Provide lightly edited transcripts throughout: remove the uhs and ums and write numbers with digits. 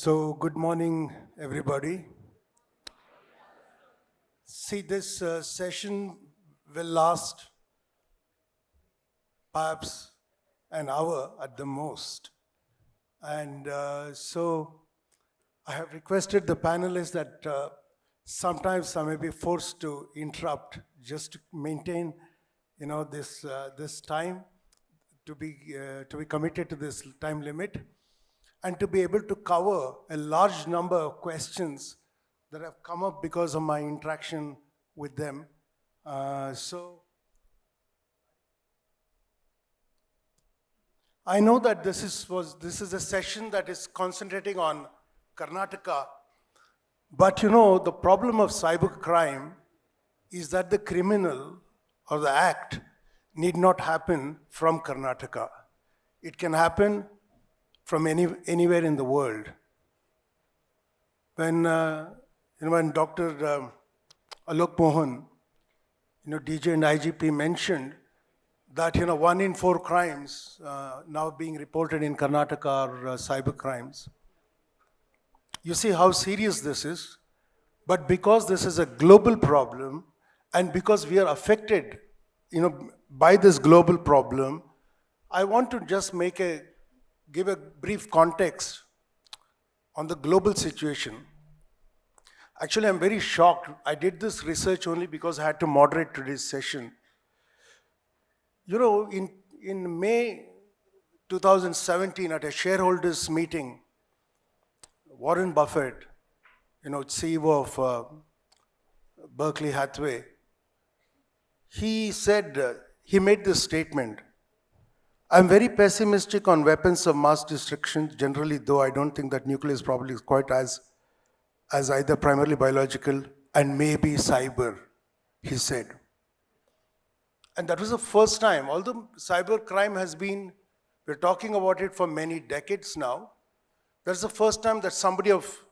So, good morning, everybody. See, this session will last perhaps an hour at the most. And so, I have requested the panelists that sometimes I may be forced to interrupt just to maintain, this time to be committed to this time limit, and to be able to cover a large number of questions that have come up because of my interaction with them. So I know that this is a session that is concentrating on Karnataka, but the problem of cybercrime is that the criminal or the act need not happen from Karnataka. It can happen from anywhere in the world. When Dr. Alok Mohan, DJ and IGP mentioned that 1 in 4 crimes now being reported in Karnataka are cyber crimes. You see how serious this is, but because this is a global problem and because we are affected, by this global problem, I want to just give a brief context on the global situation. Actually, I'm very shocked. I did this research only because I had to moderate today's session. In May 2017, at a shareholders meeting, Warren Buffett, CEO of Berkshire Hathaway, he said, he made this statement: I'm very pessimistic on weapons of mass destruction generally, though I don't think that nuclear is probably quite as either primarily biological and maybe cyber, he said. And that was the first time, although cyber crime we're talking about it for many decades now, that's the first time that somebody of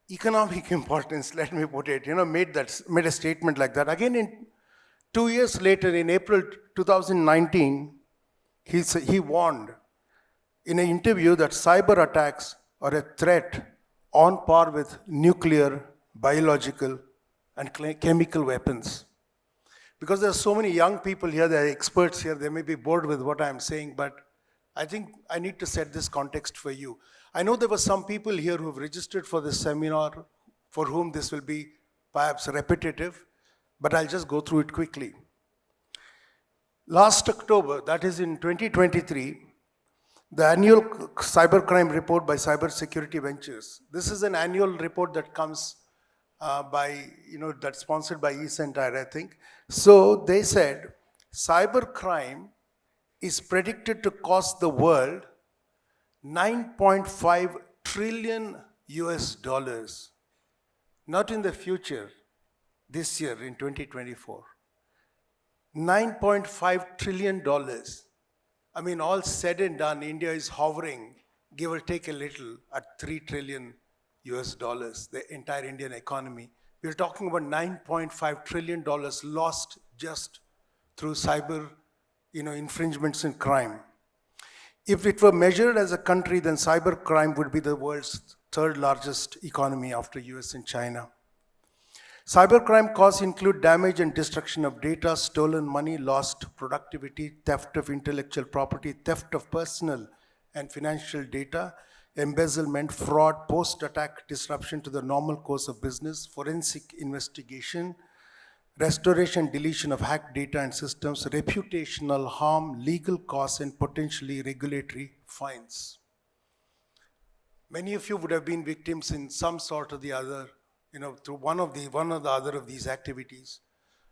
economic importance, let me put it, made a statement like that. Again, 2 years later, in April 2019, he warned in an interview that cyber attacks are a threat on par with nuclear, biological, and chemical weapons. Because there are so many young people here, there are experts here, they may be bored with what I'm saying, but I think I need to set this context for you. I know there were some people here who have registered for this seminar for whom this will be perhaps repetitive, but I'll just go through it quickly. Last October, that is in 2023, the annual cybercrime report by Cyber Security Ventures. This is an annual report that comes that's sponsored by eCentire, I think. So they said, cybercrime is predicted to cost the world $9.5 trillion US. Not in the future, this year in 2024. $9.5 trillion. I mean, all said and done, India is hovering, give or take a little, at $3 trillion US, the entire Indian economy. We're talking about $9.5 trillion lost just through cyber, infringements and crime. If it were measured as a country, then cyber crime would be the world's 3rd largest economy after US and China. Cybercrime costs include damage and destruction of data, stolen money, lost productivity, theft of intellectual property, theft of personal and financial data, embezzlement, fraud, post-attack disruption to the normal course of business, forensic investigation, restoration, deletion of hacked data and systems, reputational harm, legal costs, and potentially regulatory fines. Many of you would have been victims in some sort or the other, through one or the other of these activities.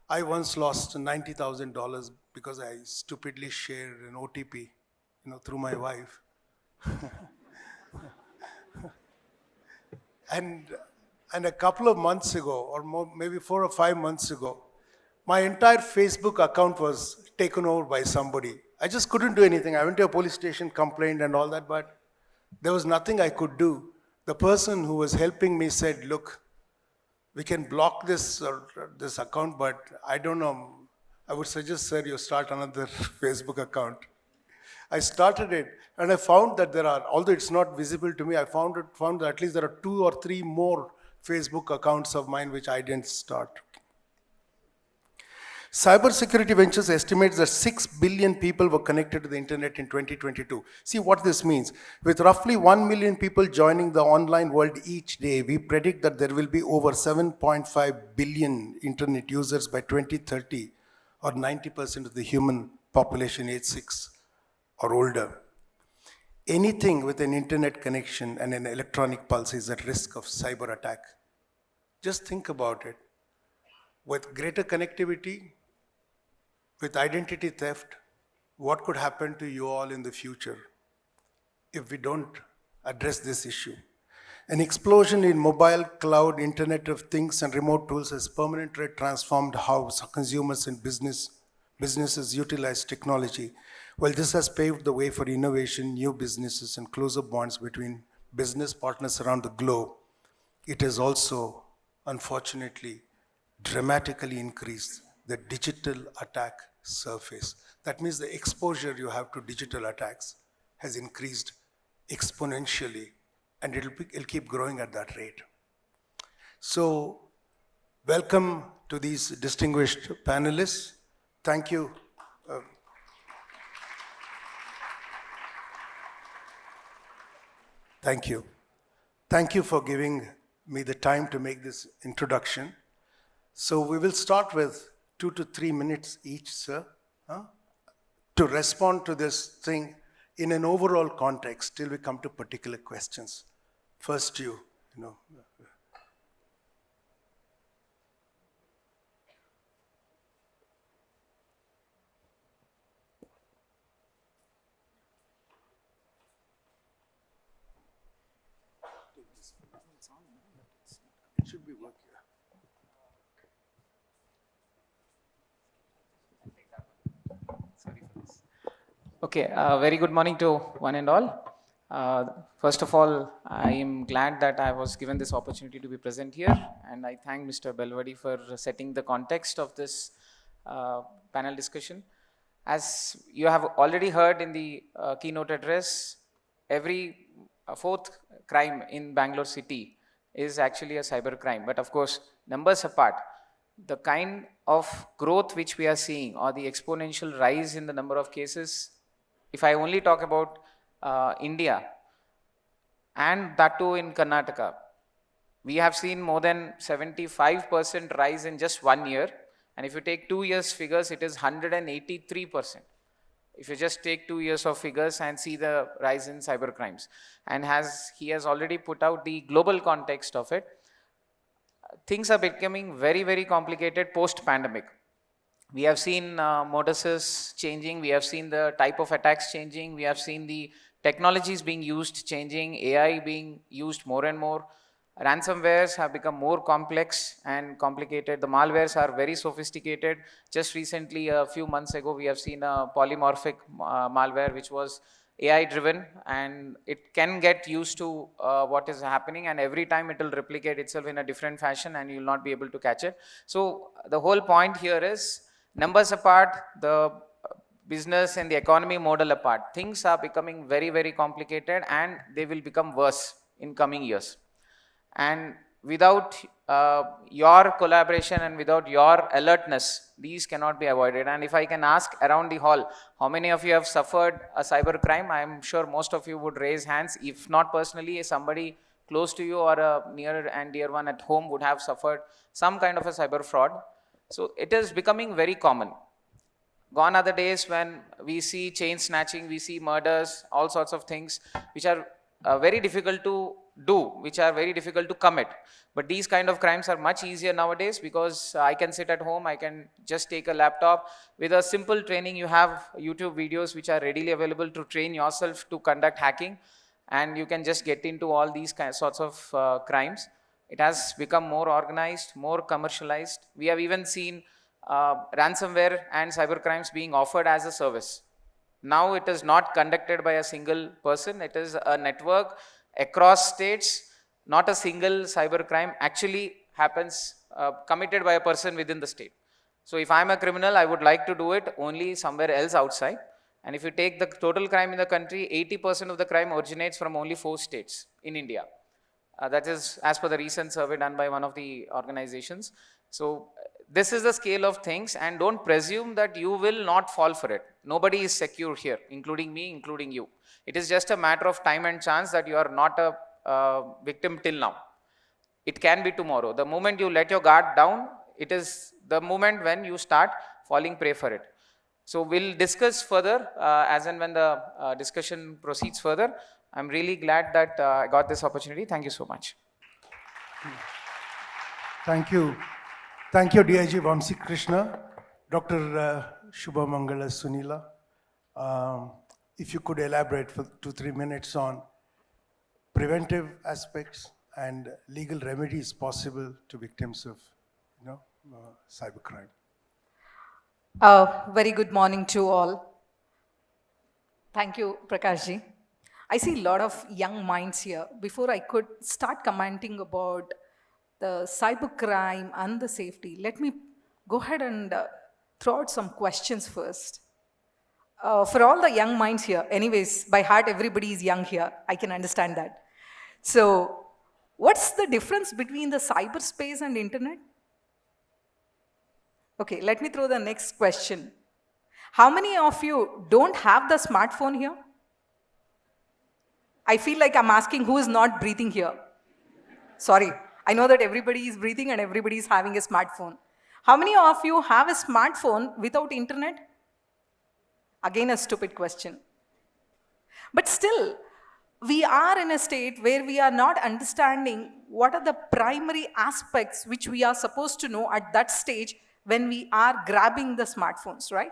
I once lost $90,000 because I stupidly shared an OTP, through my wife. And a couple of months ago, or more, maybe 4 or 5 months ago, my entire Facebook account was taken over by somebody. I just couldn't do anything. I went to a police station, complained and all that, but there was nothing I could do. The person who was helping me said, look, we can block this account, but I don't know. I would suggest, sir, you start another Facebook account. I started it and I found that there are, although it's not visible to me, I found that at least there are 2 or 3 more Facebook accounts of mine which I didn't start. Cybersecurity Ventures estimates that 6 billion people were connected to the internet in 2022. See what this means. With roughly 1 million people joining the online world each day, we predict that there will be over 7.5 billion internet users by 2030, or 90% of the human population age 6 or older. Anything with an internet connection and an electronic pulse is at risk of cyber attack. Just think about it. With greater connectivity, with identity theft, what could happen to you all in the future if we don't address this issue? An explosion in mobile, cloud, Internet of Things and remote tools has permanently transformed how consumers and businesses utilize technology. While this has paved the way for innovation, new businesses and closer bonds between business partners around the globe, it has also, unfortunately, dramatically increased the digital attack surface. That means the exposure you have to digital attacks has increased exponentially, and it'll keep growing at that rate. So, welcome to these distinguished panelists. Thank you. Thank you. Thank you for giving me the time to make this introduction. So we will start with 2 to 3 minutes each, sir, to respond to this thing in an overall context till we come to particular questions. First, you know. It should be working. Okay, very good morning to one and all. First of all, I am glad that I was given this opportunity to be present here, and I thank Mr. Belwadi for setting the context of this panel discussion. As you have already heard in the keynote address, every fourth crime in Bangalore city is actually a cyber crime. But of course, numbers apart, the kind of growth which we are seeing, or the exponential rise in the number of cases, if I only talk about India, and that too in Karnataka, we have seen more than 75% rise in just 1 year. And if you take 2 years figures, it is 183%. If you just take 2 years of figures and see the rise in cyber crimes. And he has already put out the global context of it. Things are becoming very, very complicated post-pandemic. We have seen moduses changing, we have seen the type of attacks changing, we have seen the technologies being used changing, AI being used more and more. Ransomwares have become more complex and complicated. The malwares are very sophisticated. Just recently, a few months ago, we have seen a polymorphic malware which was AI driven, and it can get used to what is happening, and every time it will replicate itself in a different fashion and you will not be able to catch it. So the whole point here is, numbers apart, the business and the economy model apart, things are becoming very, very complicated, and they will become worse in coming years. And without your collaboration and without your alertness, these cannot be avoided. And if I can ask around the hall, how many of you have suffered a cyber crime? I am sure most of you would raise hands. If not personally, somebody close to you or a near and dear one at home would have suffered some kind of a cyber fraud. So it is becoming very common. Gone are the days when we see chain snatching, we see murders, all sorts of things which are very difficult to do, which are very difficult to commit. But these kind of crimes are much easier nowadays, because I can sit at home, I can just take a laptop. With a simple training, you have YouTube videos which are readily available to train yourself to conduct hacking, and you can just get into all these sorts of crimes. It has become more organized, more commercialized. We have even seen ransomware and cyber crimes being offered as a service. Now it is not conducted by a single person, it is a network across states. Not a single cyber crime actually happens committed by a person within the state. So if I'm a criminal, I would like to do it only somewhere else outside, And if you take the total crime in the country, 80% of the crime originates from only 4 states in India. That is as per the recent survey done by one of the organizations. So this is the scale of things, and don't presume that you will not fall for it. Nobody is secure here, including me, including you. It is just a matter of time and chance that you are not a victim till now. It can be tomorrow. The moment you let your guard down, it is the moment when you start falling prey for it. So we'll discuss further as and when the discussion proceeds further. I'm really glad that I got this opportunity. Thank you so much. Thank you. Thank you, DIG Vamsi Krishna, Dr. Shubhamangala Sunila. If you could elaborate for 2-3 minutes on preventive aspects and legal remedies possible to victims of, cybercrime. Very good morning to all. Thank you, Prakashji. I see a lot of young minds here. Before I could start commenting about the cybercrime and the safety, let me go ahead and throw out some questions first. For all the young minds here, anyways, by heart everybody is young here. I can understand that. So, what's the difference between the cyberspace and internet? Okay, let me throw the next question. How many of you don't have the smartphone here? I feel like I'm asking who is not breathing here. Sorry, I know that everybody is breathing and everybody is having a smartphone. How many of you have a smartphone without internet? Again, a stupid question. But still, we are in a state where we are not understanding what are the primary aspects which we are supposed to know at that stage when we are grabbing the smartphones, right?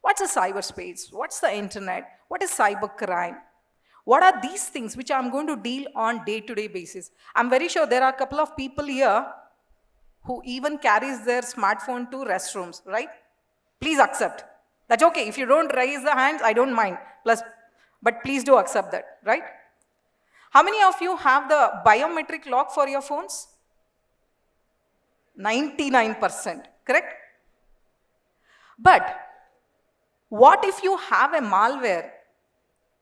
What's a cyberspace? What's the internet? What is cybercrime? What are these things which I'm going to deal on day-to-day basis? I'm very sure there are a couple of people here who even carries their smartphone to restrooms, right? Please accept. That's okay. If you don't raise the hands, I don't mind. But please do accept that, right? How many of you have the biometric lock for your phones? 99%, correct? But what if you have a malware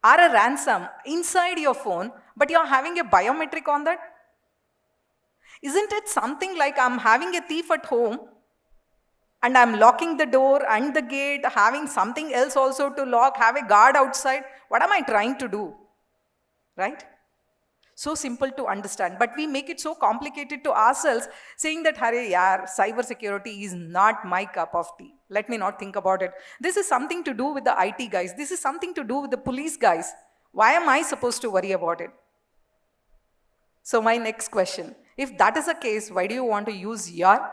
or a ransom inside your phone, but you're having a biometric on that? Isn't it something like I'm having a thief at home and I'm locking the door and the gate, having something else also to lock, have a guard outside? What am I trying to do? Right? So simple to understand, but we make it so complicated to ourselves, saying that, "Hare yaar, cyber security is not my cup of tea. Let me not think about it. This is something to do with the IT guys. This is something to do with the police guys. Why am I supposed to worry about it?" So my next question, if that is the case, why do you want to use your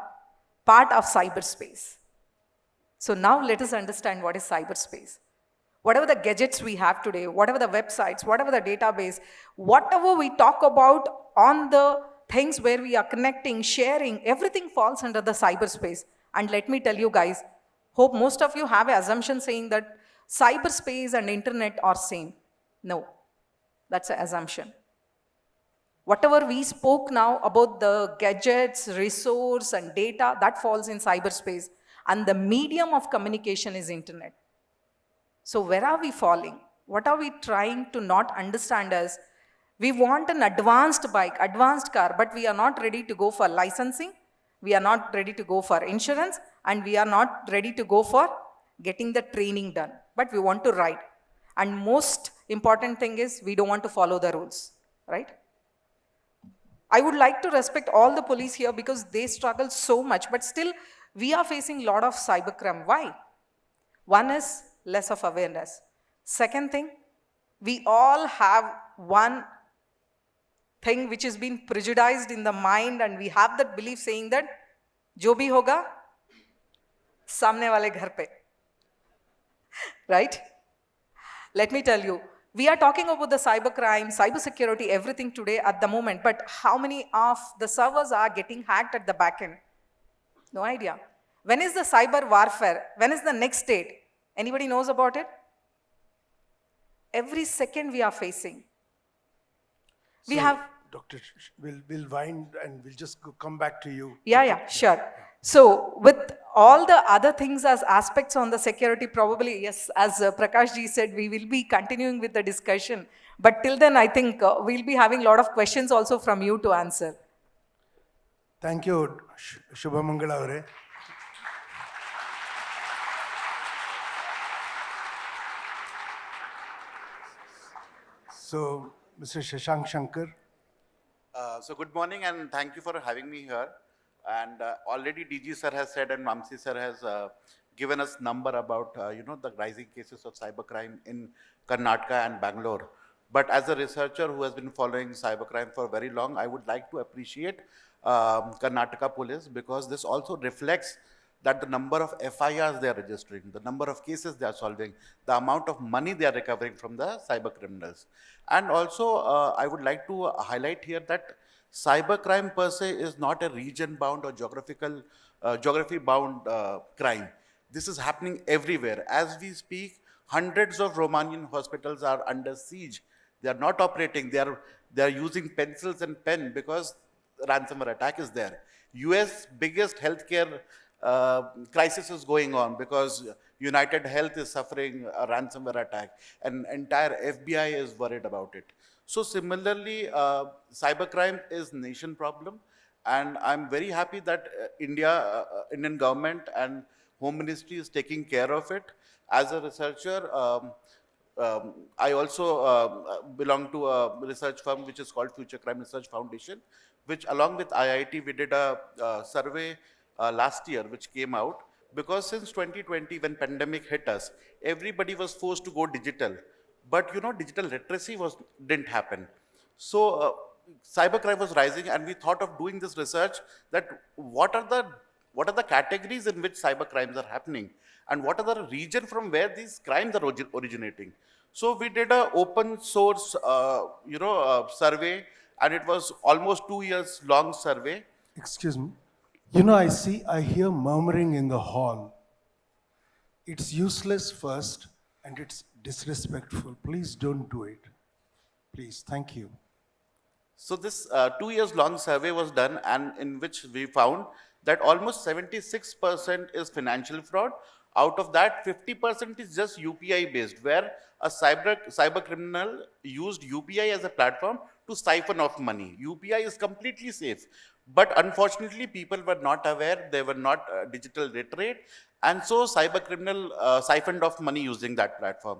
part of cyberspace? So now let us understand what is cyberspace. Whatever the gadgets we have today, whatever the websites, whatever the database, whatever we talk about on the things where we are connecting, sharing, everything falls under the cyberspace. And let me tell you guys, hope most of you have an assumption saying that cyberspace and internet are same. No, that's an assumption. Whatever we spoke now about the gadgets, resource and data, that falls in cyberspace. And the medium of communication is internet. So where are we falling? What are we trying to not understand as? We want an advanced bike, advanced car, but we are not ready to go for licensing. We are not ready to go for insurance, and we are not ready to go for getting the training done. But we want to ride. And most important thing is we don't want to follow the rules, right? I would like to respect all the police here because they struggle so much, but still we are facing a lot of cybercrime. Why? One is less of awareness. Second thing, we all have one thing which has been prejudiced in the mind, and we have that belief saying that jo bhi hoga samne wale ghar pe, right? Let me tell you, we are talking about the cybercrime, cybersecurity, everything today at the moment, but how many of the servers are getting hacked at the back end? No idea. When is the cyber warfare? When is the next date? Anybody knows about it? Every second we are facing. We have... Doctor, we'll wind and we'll just come back to you. Yeah, sure. So with all the other things as aspects on the security, probably, yes, as Prakash ji said, we will be continuing with the discussion. But till then, I think we'll be having a lot of questions also from you to answer. Thank you, Shubhamangala avare. So, Mr. Shashank Shekhar. So good morning and thank you for having me here. And already DG sir has said and Vamsi sir has given us number about the rising cases of cybercrime in Karnataka and Bangalore. But as a researcher who has been following cybercrime for very long, I would like to appreciate Karnataka police, because this also reflects that the number of FIRs they are registering, the number of cases they are solving, the amount of money they are recovering from the cyber criminals. And also, I would like to highlight here that cybercrime per se is not a region-bound or geography-bound crime. This is happening everywhere. As we speak, hundreds of Romanian hospitals are under siege. They are not operating. They are using pencils and pen because ransomware attack is there. US biggest healthcare crisis is going on because United Health is suffering a ransomware attack and entire FBI is worried about it. So similarly, cybercrime is nation problem, and I'm very happy that Indian government and Home Ministry is taking care of it. As a researcher, I also belong to a research firm which is called Future Crime Research Foundation, which along with IIT, we did a survey last year which came out, because since 2020 when pandemic hit us, everybody was forced to go digital, but digital literacy didn't happen. So cybercrime was rising, and we thought of doing this research that what are the categories in which cybercrimes are happening, and what are the region from where these crimes are originating. So we did a open source survey, and it was almost 2 years long survey. Excuse me. I hear murmuring in the hall. It's useless first and it's disrespectful. Please don't do it. Please, thank you. So this 2 years long survey was done, and in which we found that almost 76% is financial fraud. Out of that, 50% is just UPI based, where a cyber criminal used UPI as a platform to siphon off money. UPI is completely safe, but unfortunately people were not aware, they were not digital literate, and so cyber criminal siphoned off money using that platform.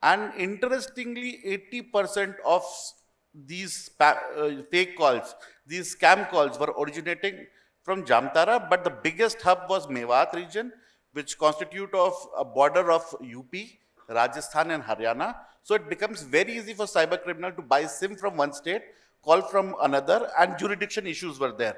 And interestingly, 80% of these fake calls, these scam calls were originating from Jamtara, but the biggest hub was Mewat region, which constitute of a border of UP, Rajasthan and Haryana. So it becomes very easy for cyber criminal to buy SIM from one state, call from another, and jurisdiction issues were there.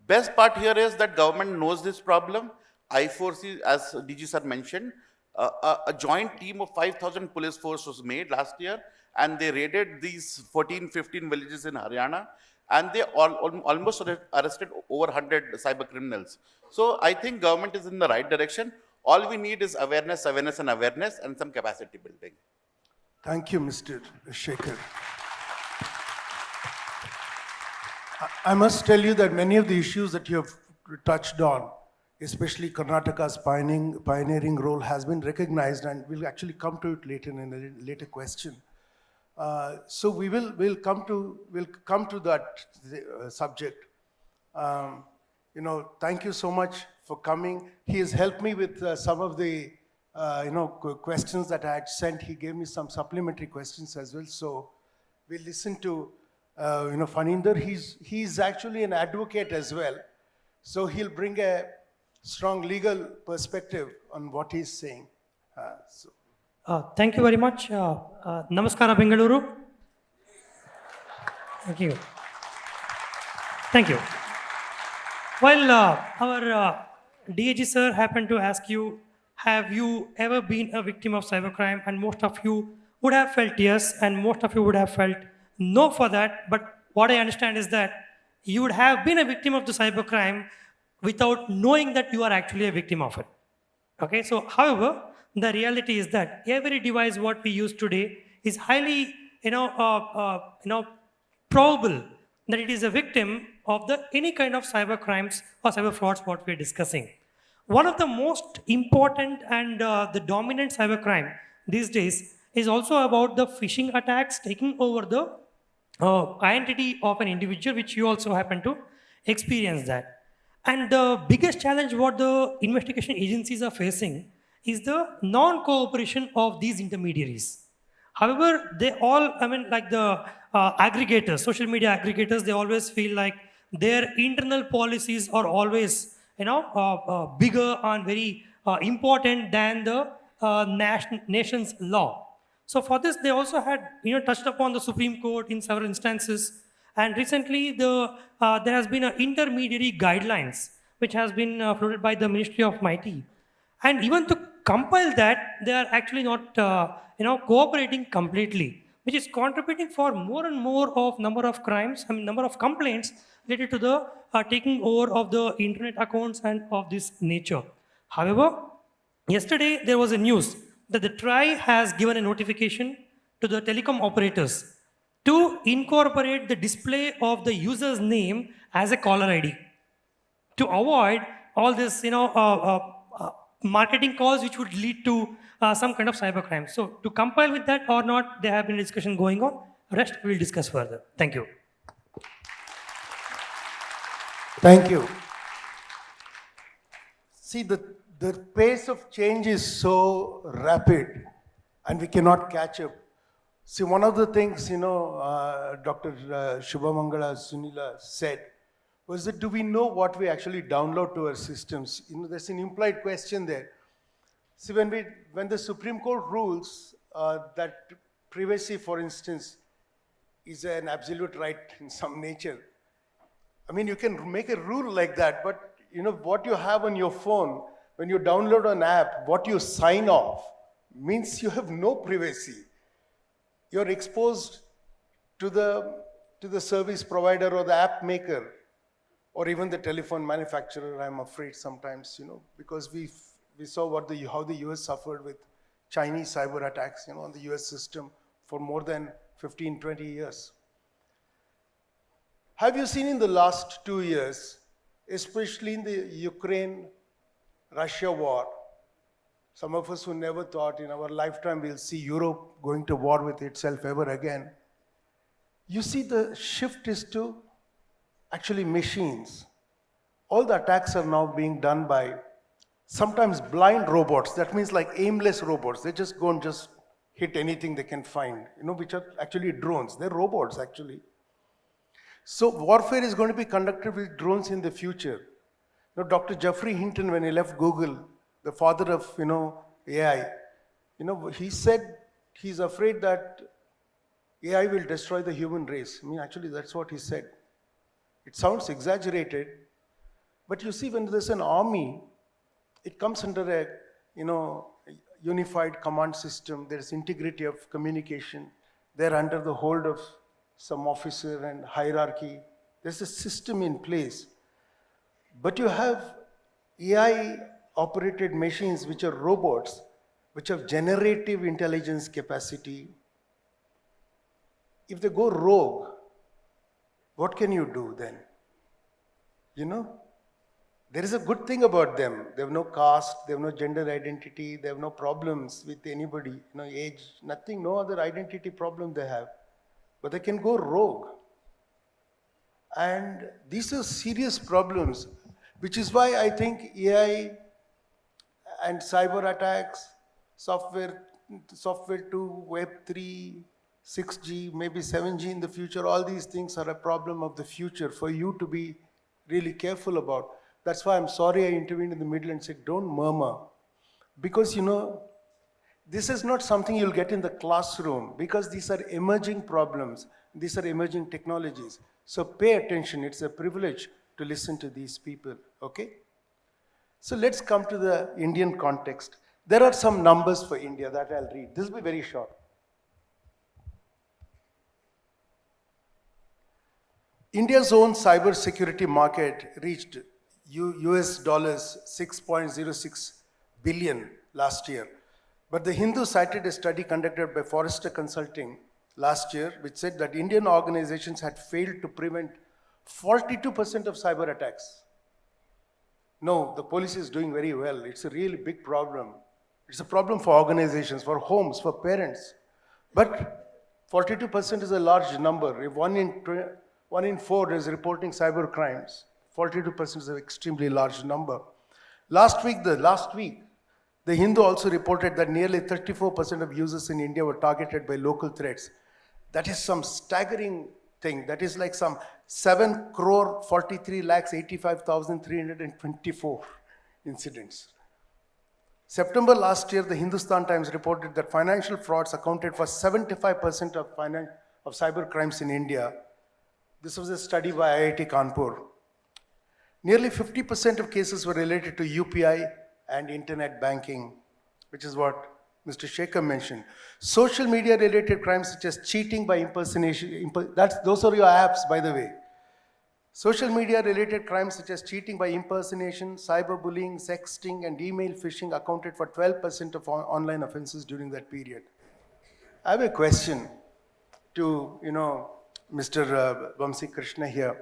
Best part here is that government knows this problem. I foresee, as DG sir mentioned, a joint team of 5,000 police force was made last year, and they raided these 14, 15 villages in Haryana, and they almost arrested over 100 cyber criminals. So I think government is in the right direction. All we need is awareness, and some capacity building. Thank you, Mr. Shekhar. I must tell you that many of the issues that you have touched on, especially Karnataka's pioneering role, has been recognized, and we'll actually come to it later in a later question. So we'll come to that subject. Thank you so much for coming. He has helped me with some of the questions that I had sent. He gave me some supplementary questions as well. So we'll listen to Phaneendar. He's actually an advocate as well. So he'll bring a strong legal perspective on what he's saying. Thank you very much. Namaskara, Bengaluru. Thank you. Thank you. While our DAG sir happened to ask you, have you ever been a victim of cybercrime? And most of you would have felt yes, and most of you would have felt no for that. But what I understand is that you would have been a victim of the cybercrime without knowing that you are actually a victim of it. Okay, so however, the reality is that every device what we use today is highly, probable that it is a victim of any kind of cyber crimes or cyber frauds what we are discussing. One of the most important and the dominant cybercrime these days is also about the phishing attacks taking over the identity of an individual, which you also happen to experience that. And the biggest challenge what the investigation agencies are facing is the non-cooperation of these intermediaries. However, they all, I mean, like the aggregators, social media aggregators, they always feel like their internal policies are always, bigger and very important than the nation's law. So for this, they also had, touched upon the Supreme Court in several instances. And recently, there has been an intermediary guidelines, which has been floated by the Ministry of MIT. And even to compile that, they are actually not, cooperating completely, which is contributing for more and more of number of crimes, number of complaints related to the taking over of the internet accounts and of this nature. However, yesterday there was a news that the TRAI has given a notification to the telecom operators to incorporate the display of the user's name as a caller ID to avoid all this, marketing calls which would lead to some kind of cybercrime. So to compile with that or not, there have been a discussion going on. Rest we will discuss further. Thank you. Thank you. See, the pace of change is so rapid and we cannot catch up. See, one of the things, Dr. Shubhamangala Sunila said was that do we know what we actually download to our systems? There's an implied question there. See, when the Supreme Court rules that privacy, for instance, is an absolute right in some nature, you can make a rule like that, but what you have on your phone, when you download an app, what you sign off means you have no privacy. You're exposed to the service provider or the app maker or even the telephone manufacturer, I'm afraid sometimes, because we saw how the US suffered with Chinese cyber attacks, on the US system for more than 15, 20 years. Have you seen in the last 2 years, especially in the Ukraine-Russia war, some of us who never thought in our lifetime we'll see Europe going to war with itself ever again, you see the shift is to actually machines. All the attacks are now being done by sometimes blind robots. That means like aimless robots. They just go and just hit anything they can find, which are actually drones. They're robots actually. So warfare is going to be conducted with drones in the future. Dr. Geoffrey Hinton, when he left Google, the father of AI, he said he's afraid that AI will destroy the human race. Actually, that's what he said. It sounds exaggerated, but you see, when there's an army, it comes under a unified command system. There's integrity of communication. They're under the hold of some officer and hierarchy. There's a system in place. But you have AI-operated machines, which are robots, which have generative intelligence capacity. If they go rogue, what can you do then? There is a good thing about them. They have no caste, they have no gender identity, they have no problems with anybody, age, nothing, no other identity problem they have. But they can go rogue. And these are serious problems, which is why I think AI and cyber attacks, software 2, Web 3, 6G, maybe 7G in the future, all these things are a problem of the future for you to be really careful about. That's why I'm sorry I intervened in the middle and said, don't murmur. Because, this is not something you'll get in the classroom, because these are emerging problems. These are emerging technologies. So pay attention. It's a privilege to listen to these people, okay? So let's come to the Indian context. There are some numbers for India that I'll read. This will be very short. India's own cyber security market reached US dollars 6.06 billion last year. But the Hindu cited a study conducted by Forrester Consulting last year, which said that Indian organizations had failed to prevent 42% of cyber attacks. No, the police is doing very well. It's a really big problem. It's a problem for organizations, for homes, for parents. But 42% is a large number. If one in 4 is reporting cyber crimes, 42% is an extremely large number. Last week, the Hindu also reported that nearly 34% of users in India were targeted by local threats. That is some staggering thing. That is like some 7 crore 43 lakhs 85,324 incidents. September last year, the Hindustan Times reported that financial frauds accounted for 75% of cyber crimes in India. This was a study by IIT Kanpur. Nearly 50% of cases were related to UPI and internet banking, which is what Mr. Shekhar mentioned. Social media related crimes such as cheating by impersonation, those are your apps, by the way. Social media related crimes such as cheating by impersonation, cyberbullying, sexting, and email phishing accounted for 12% of online offenses during that period. I have a question to, Mr. Vamsi Krishna here.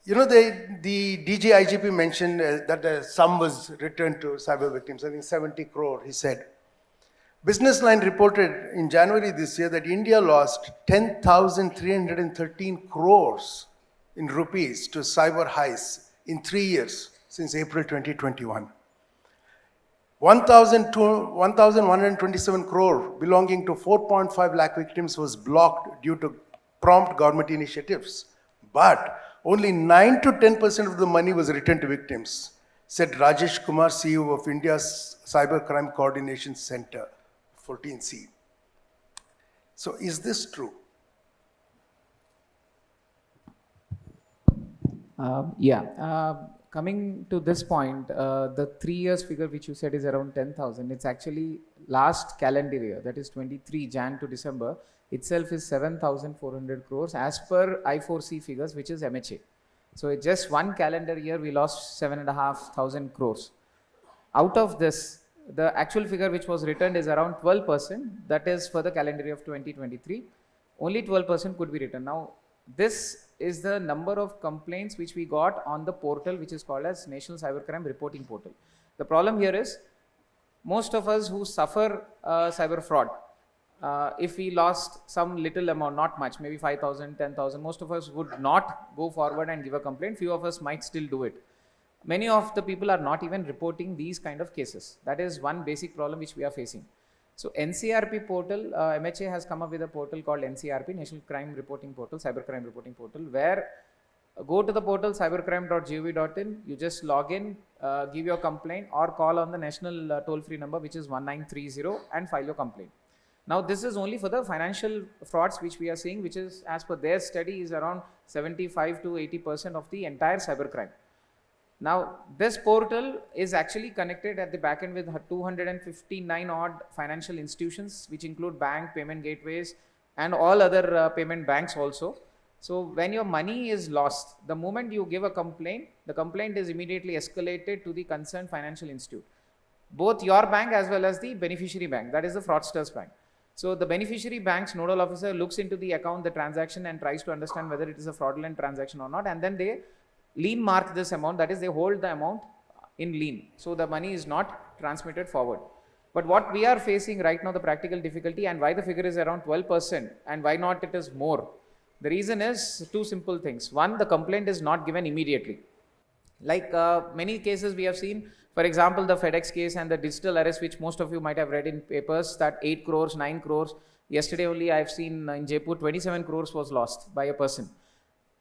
The DG IGP mentioned that the sum was returned to cyber victims, I think 70 crore, he said. Business Line reported in January this year that India lost 10,313 crores in rupees to cyber heists in 3 years since April 2021. 1,127 crore belonging to 4.5 lakh victims was blocked due to prompt government initiatives. But only 9 to 10% of the money was returned to victims, said Rajesh Kumar, CEO of India's Cybercrime Coordination Center, 14C. So is this true? Coming to this point, the 3 years figure which you said is around 10,000. It's actually last calendar year, that is 23 Jan to December, itself is 7,400 crores as per I4C figures, which is MHA. So it's just one calendar year, we lost 7,500 crores. Out of this, the actual figure which was returned is around 12%. That is for the calendar year of 2023. Only 12% could be returned. Now, this is the number of complaints which we got on the portal which is called as National Cybercrime Reporting Portal. The problem here is most of us who suffer cyber fraud, if we lost some little amount, not much, maybe 5,000, 10,000, most of us would not go forward and give a complaint. Few of us might still do it. Many of the people are not even reporting these kind of cases. That is one basic problem which we are facing. So NCRP portal, MHA has come up with a portal called NCRP, National Crime Reporting Portal, Cybercrime Reporting Portal, where go to the portal cybercrime.gov.in, you just log in, give your complaint or call on the national toll-free number which is 1930 and file your complaint. Now this is only for the financial frauds which we are seeing, which is as per their study is around 75 to 80% of the entire cybercrime. Now this portal is actually connected at the back end with 259 odd financial institutions which include bank, payment gateways and all other payment banks also. So when your money is lost, the moment you give a complaint, the complaint is immediately escalated to the concerned financial institute. Both your bank as well as the beneficiary bank, that is the fraudster's bank. So the beneficiary bank's nodal officer looks into the account, the transaction and tries to understand whether it is a fraudulent transaction or not, and then they lien mark this amount, that is they hold the amount in lien. So the money is not transmitted forward. But what we are facing right now, the practical difficulty and why the figure is around 12% and why not it is more. The reason is two simple things. One, the complaint is not given immediately. Like many cases we have seen, for example, the FedEx case and the digital arrest, which most of you might have read in papers, that 8 crores, 9 crores. Yesterday only I have seen in Jaipur, 27 crores was lost by a person.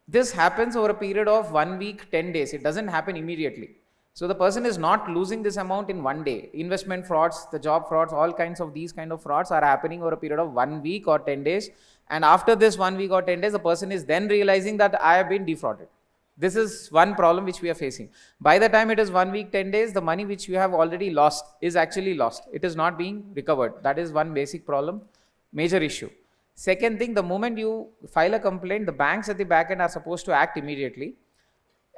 This happens over a period of 1 week, 10 days. It doesn't happen immediately. So the person is not losing this amount in one day. Investment frauds, the job frauds, all kinds of these kind of frauds are happening over a period of 1 week or 10 days. And after this 1 week or 10 days, the person is then realizing that I have been defrauded. This is one problem which we are facing. By the time it is 1 week, 10 days, the money which you have already lost is actually lost. It is not being recovered. That is one basic problem, major issue. Second thing, the moment you file a complaint, the banks at the back end are supposed to act immediately.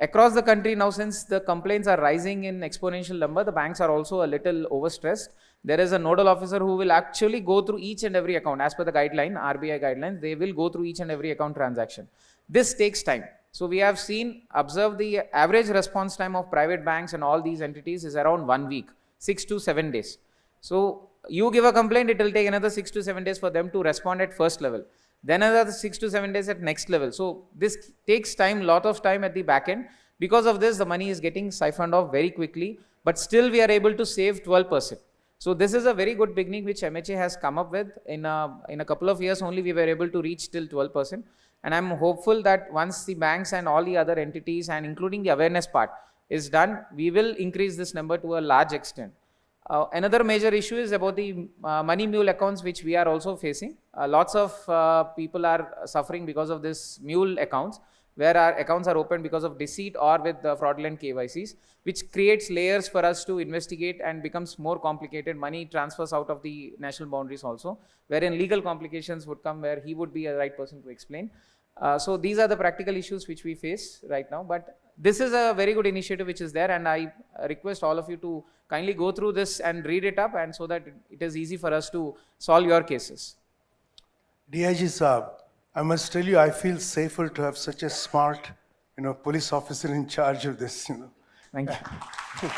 Across the country now, since the complaints are rising in exponential number, the banks are also a little overstressed. There is a nodal officer who will actually go through each and every account. As per the guideline, RBI guidelines, they will go through each and every account transaction. This takes time. So we have observed the average response time of private banks and all these entities is around 1 week, 6 to 7 days. So you give a complaint, it will take another 6 to 7 days for them to respond at first level. Then another 6 to 7 days at next level. So this takes time, lot of time at the back end. Because of this, the money is getting siphoned off very quickly, but still we are able to save 12%. So this is a very good beginning which MHA has come up with. In a couple of years only, we were able to reach till 12%. And I'm hopeful that once the banks and all the other entities and including the awareness part is done, we will increase this number to a large extent. Another major issue is about the money mule accounts which we are also facing. Lots of people are suffering because of this mule accounts, where our accounts are opened because of deceit or with fraudulent KYCs, which creates layers for us to investigate and becomes more complicated. Money transfers out of the national boundaries also, wherein legal complications would come where he would be a right person to explain. So these are the practical issues which we face right now, but this is a very good initiative which is there, and I request all of you to kindly go through this and read it up, and so that it is easy for us to solve your cases. DIG Saab, I must tell you, I feel safer to have such a smart, police officer in charge of this, Thank you.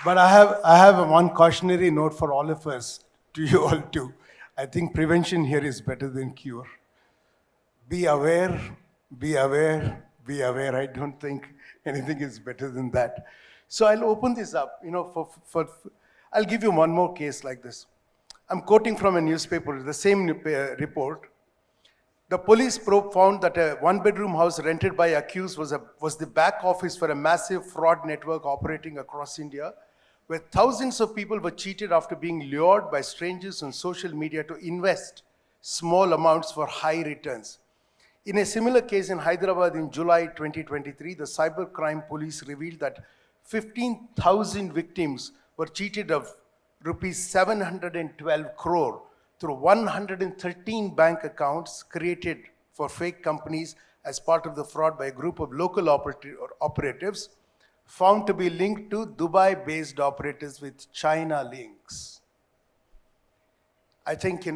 But I have one cautionary note for all of us, to you all too. I think prevention here is better than cure. Be aware, be aware, be aware. I don't think anything is better than that. So I'll open this up, I'll give you one more case like this. I'm quoting from a newspaper, the same report. The police probe found that a one-bedroom house rented by accused was the back office for a massive fraud network operating across India, where thousands of people were cheated after being lured by strangers on social media to invest small amounts for high returns. In a similar case in Hyderabad in July 2023, the cybercrime police revealed that 15,000 victims were cheated of rupees 712 crore through 113 bank accounts created for fake companies as part of the fraud by a group of local operatives found to be linked to Dubai-based operators with China links. I think,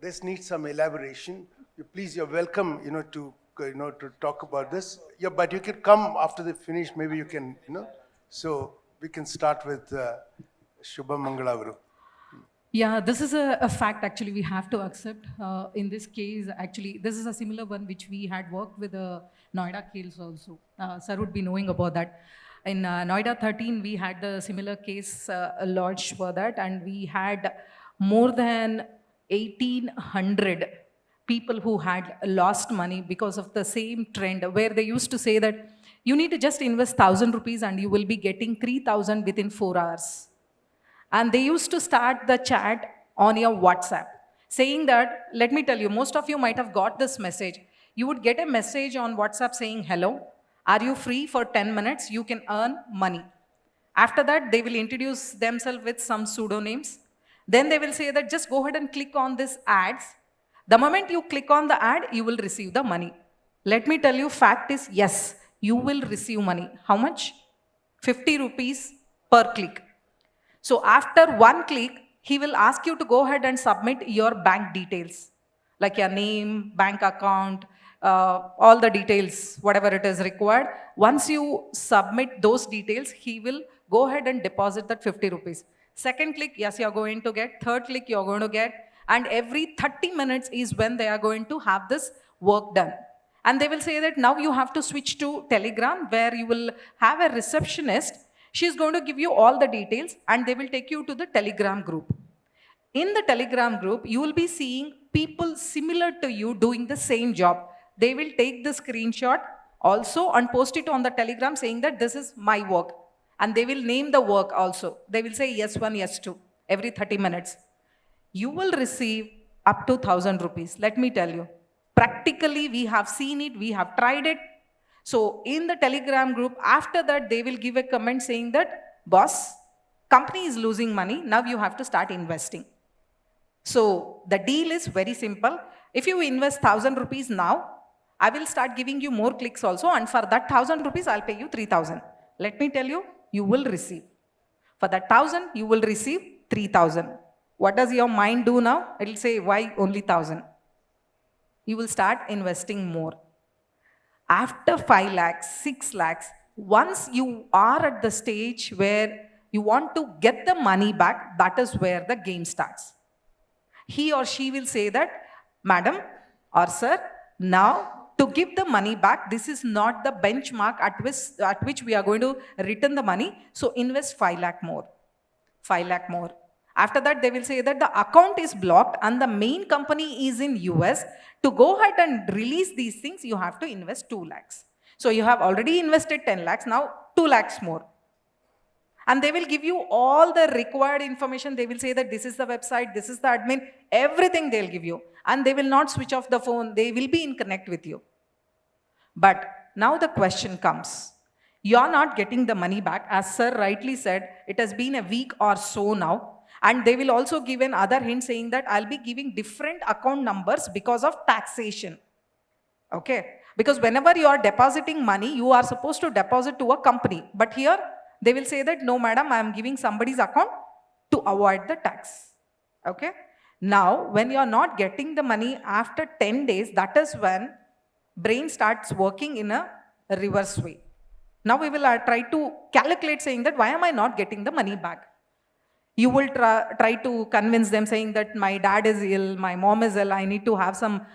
this needs some elaboration. Please, you're welcome, to talk about this. Yeah, but you can come after the finish, maybe you can, So we can start with Shubhamangala Avaru. Yeah, this is a fact actually we have to accept. In this case, actually, this is a similar one which we had worked with the Noida case also. Sir would be knowing about that. In Noida 13, we had the similar case lodged for that, and we had more than 1,800 people who had lost money because of the same trend, where they used to say that you need to just invest 1,000 rupees and you will be getting 3,000 within 4 hours. And they used to start the chat on your WhatsApp, saying that, let me tell you, most of you might have got this message. You would get a message on WhatsApp saying, hello, are you free for 10 minutes? You can earn money. After that, they will introduce themselves with some pseudonyms. Then they will say that just go ahead and click on this ads. The moment you click on the ad, you will receive the money. Let me tell you, fact is, yes, you will receive money. How much? 50 rupees per click. So after one click, he will ask you to go ahead and submit your bank details, like your name, bank account, all the details, whatever it is required. Once you submit those details, he will go ahead and deposit that 50 rupees. Second click, yes, you're going to get. Third click, you're going to get. And every 30 minutes is when they are going to have this work done. And they will say that now you have to switch to Telegram, where you will have a receptionist. She's going to give you all the details and they will take you to the Telegram group. In the Telegram group, you will be seeing people similar to you doing the same job. They will take the screenshot also and post it on the Telegram saying that this is my work. And they will name the work also. They will say yes 1, yes 2 every 30 minutes. You will receive up to 1,000 rupees. Let me tell you. Practically, we have seen it, we have tried it. So in the Telegram group, after that, they will give a comment saying that, boss, company is losing money, now you have to start investing. So the deal is very simple. If you invest 1,000 rupees now, I will start giving you more clicks also, and for that 1,000 rupees, I'll pay you 3,000. Let me tell you, you will receive. For that 1,000, you will receive 3,000. What does your mind do now? It will say, why only 1,000? You will start investing more. After 5 lakhs, 6 lakhs, once you are at the stage where you want to get the money back, that is where the game starts. He or she will say that, madam or sir, now to give the money back, this is not the benchmark at which we are going to return the money, so invest 5 lakh more. 5 lakh more. After that, they will say that the account is blocked and the main company is in US. To go ahead and release these things, you have to invest 2 lakhs. So you have already invested 10 lakhs, now 2 lakhs more. And they will give you all the required information. They will say that this is the website, this is the admin, everything they'll give you. And they will not switch off the phone, they will be in connect with you. But now the question comes. You're not getting the money back. As sir rightly said, it has been a week or so now. And they will also give another hint saying that I'll be giving different account numbers because of taxation. Okay? Because whenever you are depositing money, you are supposed to deposit to a company. But here, they will say that, no madam, I am giving somebody's account to avoid the tax. Okay? Now, when you are not getting the money after 10 days, that is when brain starts working in a reverse way. Now we will try to calculate saying that, why am I not getting the money back? You will try to convince them saying that my dad is ill, my mom is ill, I need to have some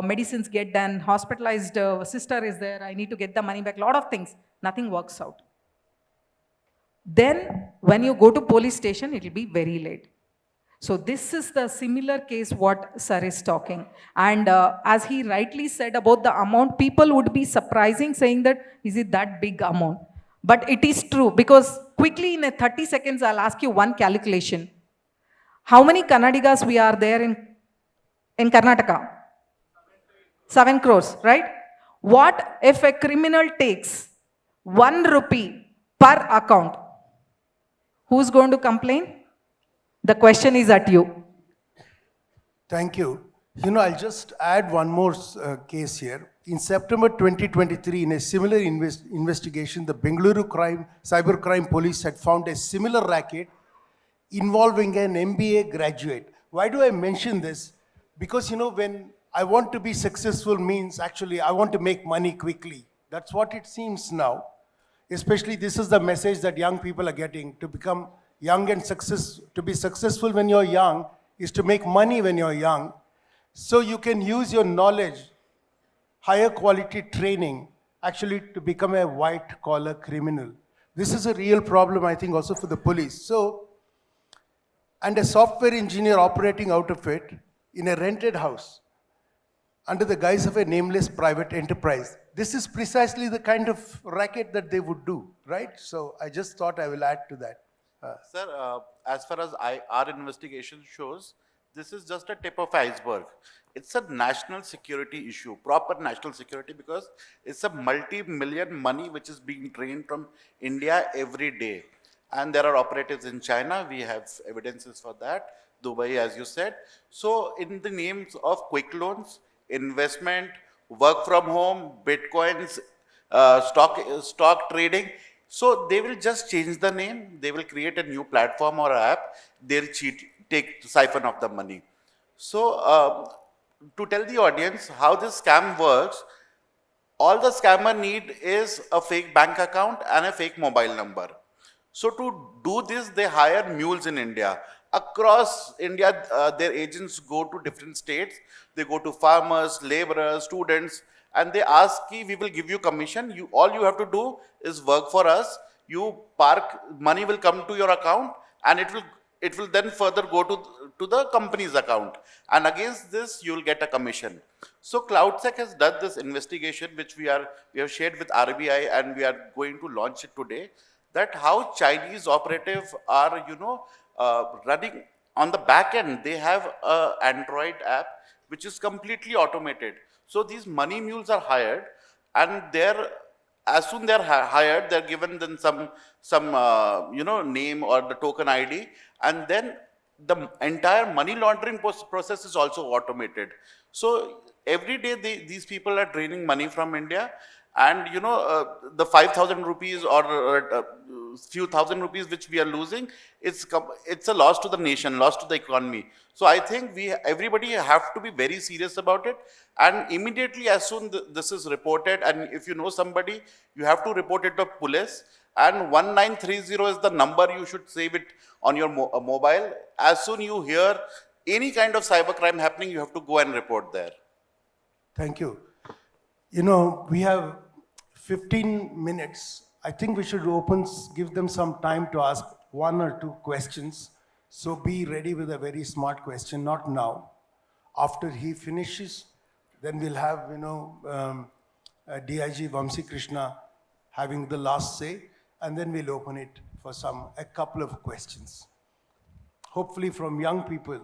medicines get done, hospitalized sister is there, I need to get the money back, lot of things. Nothing works out. Then when you go to police station, it will be very late. So this is the similar case what sir is talking. And as he rightly said about the amount, people would be surprising saying that, is it that big amount? But it is true, because quickly in 30 seconds, I'll ask you one calculation. How many Kannadigas we are there in Karnataka? 7 crores, right? What if a criminal takes 1 rupee per account? Who's going to complain? The question is at you. Thank you. I'll just add one more case here. In September 2023, in a similar investigation, the Bengaluru cybercrime police had found a similar racket involving an MBA graduate. Why do I mention this? Because, when I want to be successful means actually I want to make money quickly. That's what it seems now. Especially this is the message that young people are getting. To become young and to be successful when you're young is to make money when you're young. So you can use your knowledge, higher quality training, actually to become a white collar criminal. This is a real problem, I think, also for the police. So, and a software engineer operating out of it in a rented house under the guise of a nameless private enterprise. This is precisely the kind of racket that they would do, right? So I just thought I will add to that. Sir, as far as our investigation shows, this is just a tip of iceberg. It's a national security issue, proper national security, because it's a multi-million money which is being drained from India every day. And there are operatives in China, we have evidences for that, Dubai, as you said. So in the names of quick loans, investment, work from home, bitcoins, stock trading, so they will just change the name, they will create a new platform or app, they'll siphon off the money. So to tell the audience how this scam works, all the scammer need is a fake bank account and a fake mobile number. So to do this, they hire mules in India. Across India, their agents go to different states. They go to farmers, laborers, students, and they ask, we will give you commission. All you have to do is work for us. You park, money will come to your account, and it will then further go to the company's account. And against this, you will get a commission. So CloudSEK has done this investigation, which we have shared with RBI, and we are going to launch it today, that how Chinese operatives are, running on the back end. They have an Android app, which is completely automated. So these money mules are hired, and as soon they're hired, they're given then some name or the token ID, and then the entire money laundering process is also automated. So every day these people are draining money from India, and the 5,000 rupees or few thousand rupees which we are losing, it's a loss to the nation, loss to the economy. So I think everybody have to be very serious about it, and immediately as soon this is reported, and if you know somebody, you have to report it to police, and 1930 is the number. You should save it on your mobile. As soon you hear any kind of cybercrime happening, you have to go and report there. Thank you. You know, we have 15 minutes. I think we should give them some time to ask 1 or 2 questions. So be ready with a very smart question, not now. After he finishes, then we'll have, DIG Vamsi Krishna having the last say, and then we'll open it for a couple of questions. Hopefully from young people.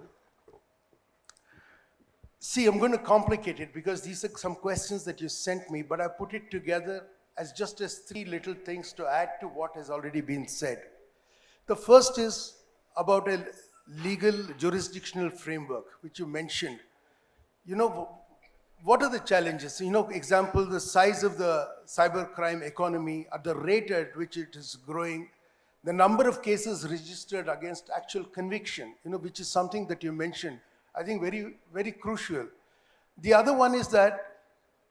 See, I'm going to complicate it because these are some questions that you sent me, but I put it together as 3 little things to add to what has already been said. The first is about a legal jurisdictional framework, which you mentioned. What are the challenges? Example, the size of the cybercrime economy, at the rate at which it is growing, the number of cases registered against actual conviction, which is something that you mentioned. I think very, very crucial. The other one is that,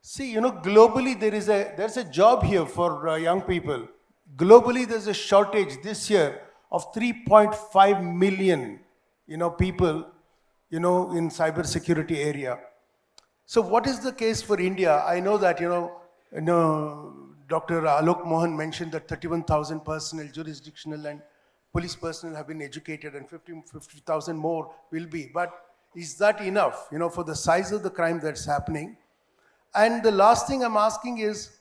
globally there's a job here for young people. Globally, there's a shortage this year of 3.5 million, people, in cybersecurity area. So what is the case for India? I know that, Dr. Alok Mohan mentioned that 31,000 personnel, jurisdictional and police personnel have been educated, and 50,000 more will be. But is that enough, for the size of the crime that's happening? And the last thing I'm asking is,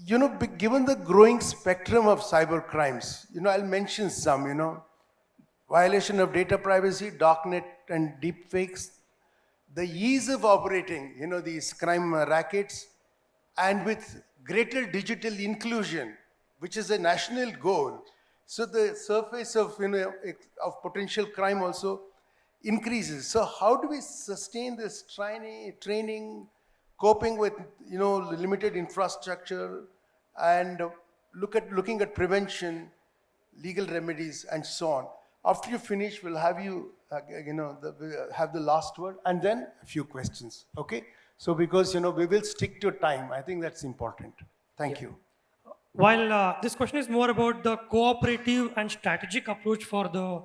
given the growing spectrum of cyber crimes, I'll mention some, violation of data privacy, darknet and deepfakes, the ease of operating, these crime rackets, and with greater digital inclusion, which is a national goal. So the surface of, of potential crime also increases. So how do we sustain this training, coping with, limited infrastructure, and looking at prevention, legal remedies, and so on? After you finish, we'll have you, have the last word, and then a few questions, okay? So because, we will stick to time. I think that's important. Thank you. While this question is more about the cooperative and strategic approach for the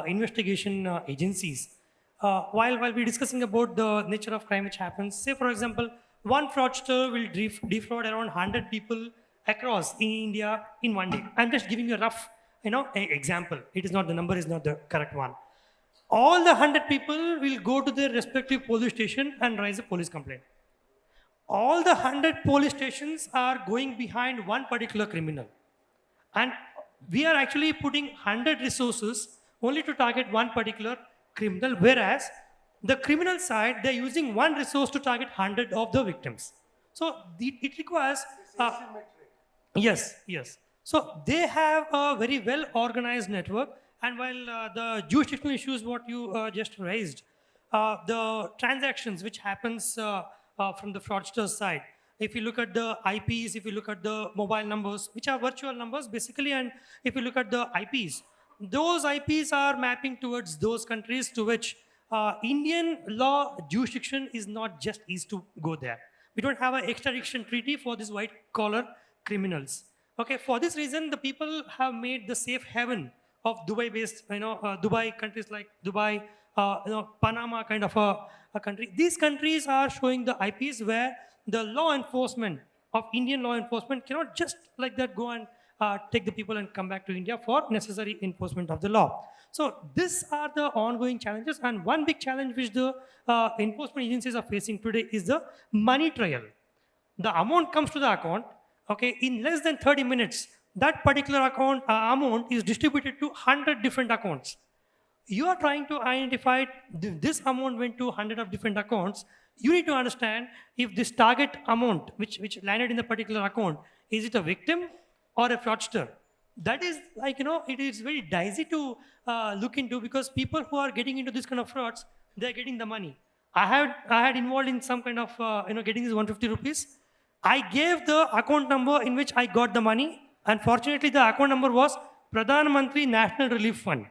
investigation agencies, while we're discussing about the nature of crime which happens, say for example, one fraudster will defraud around 100 people across in India in one day. I'm just giving you a rough, example. It is not, the number is not the correct one. All the 100 people will go to their respective police station and raise a police complaint. All the 100 police stations are going behind one particular criminal. And we are actually putting 100 resources only to target one particular criminal, whereas the criminal side, they're using one resource to target 100 of the victims. So it requires... yes. So they have a very well organized network. And while the jurisdictional issues, what you just raised, the transactions which happens from the fraudster side, if you look at the IPs, if you look at the mobile numbers, which are virtual numbers basically, and if you look at the IPs, those IPs are mapping towards those countries to which Indian law jurisdiction is not just easy to go there. We don't have an extradition treaty for these white collar criminals. Okay, for this reason, the people have made the safe haven of Dubai-based, Dubai countries like Dubai, Panama kind of a country. These countries are showing the IPs where the law enforcement of Indian law enforcement cannot just like that go and take the people and come back to India for necessary enforcement of the law. So these are the ongoing challenges, and one big challenge which the enforcement agencies are facing today is the money trail. The amount comes to the account, okay, in less than 30 minutes, that particular amount is distributed to 100 different accounts. You are trying to identify this amount went to 100 of different accounts. You need to understand if this target amount, which landed in the particular account, is it a victim or a fraudster? That is like, it is very dicey to look into, because people who are getting into this kind of frauds, they're getting the money. I had involved in some kind of, getting this 150 rupees. I gave the account number in which I got the money. Unfortunately, the account number was Pradhan Mantri National Relief Fund.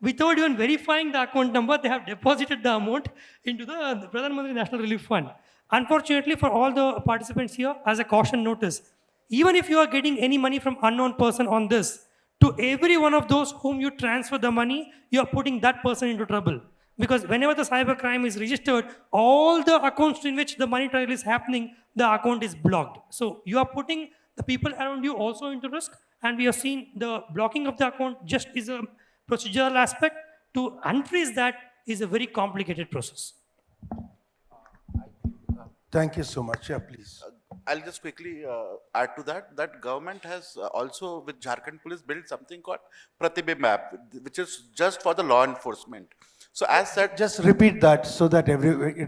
Without even verifying the account number, they have deposited the amount into the Pradhan Mantri National Relief Fund. Unfortunately, for all the participants here, as a caution notice, even if you are getting any money from unknown person on this, to every one of those whom you transfer the money, you are putting that person into trouble. Because whenever the cyber crime is registered, all the accounts in which the money trail is happening, the account is blocked. So you are putting the people around you also into risk, and we have seen the blocking of the account just is a procedural aspect. To unfreeze that is a very complicated process. Thank you so much. Yeah, please. I'll just quickly add to that, that government has also with Jharkhand Police built something called Pratibimb app, which is just for the law enforcement. So as said, Just repeat that so that it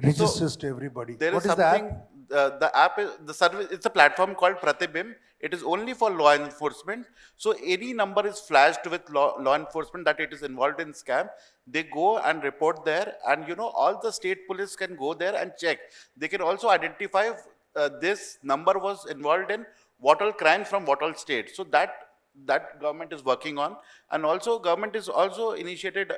registers to everybody. there What is is the something, app? the app is, the service, it's a platform called Pratibimb. It is only for law enforcement. So any number is flashed with law enforcement that it is involved in scam. They go and report there, and you know, all the state police can go there and check. They can also identify this number was involved in what all crimes from what all states. So that government is working on, and also government is also initiated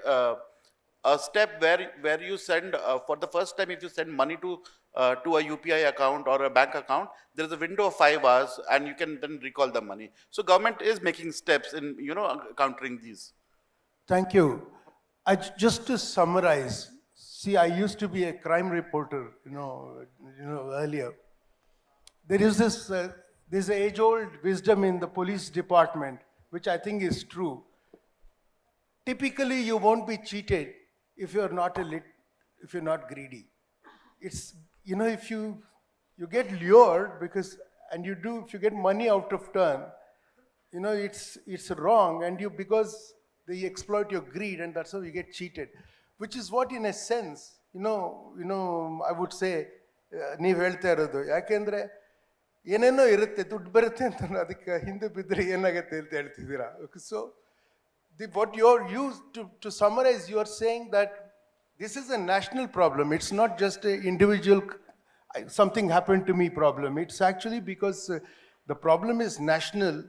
a step where you send for the first time, if you send money to a UPI account or a bank account, there is a window of 5 hours, and you can then recall the money. So government is making steps in countering these. Thank you. Just to summarize, see, I used to be a crime reporter, earlier. There is this age-old wisdom in the police department, which I think is true. Typically, you won't be cheated if you're not if you're not greedy. It's, if you get lured if you get money out of turn, it's wrong, and because they exploit your greed, and that's how you get cheated. Which is what, in a sense, I would say, ನೀವು ಹೇಳ್ತಾ ಇರೋದು ಯಾಕೆಂದ್ರೆ ಏನೇನೋ ಇರುತ್ತೆ ದುಡ್ಡು ಬರುತ್ತೆ ಅಂತ ಅದಕ್ಕೆ ಹಿಂದೆ ಬಿದ್ದರೆ ಏನಾಗುತ್ತೆ ಅಂತ ಹೇಳ್ತಿದ್ದೀರಾ. So what you're used to summarize, you are saying that this is a national problem. It's not just an individual, something happened to me problem. It's actually because the problem is national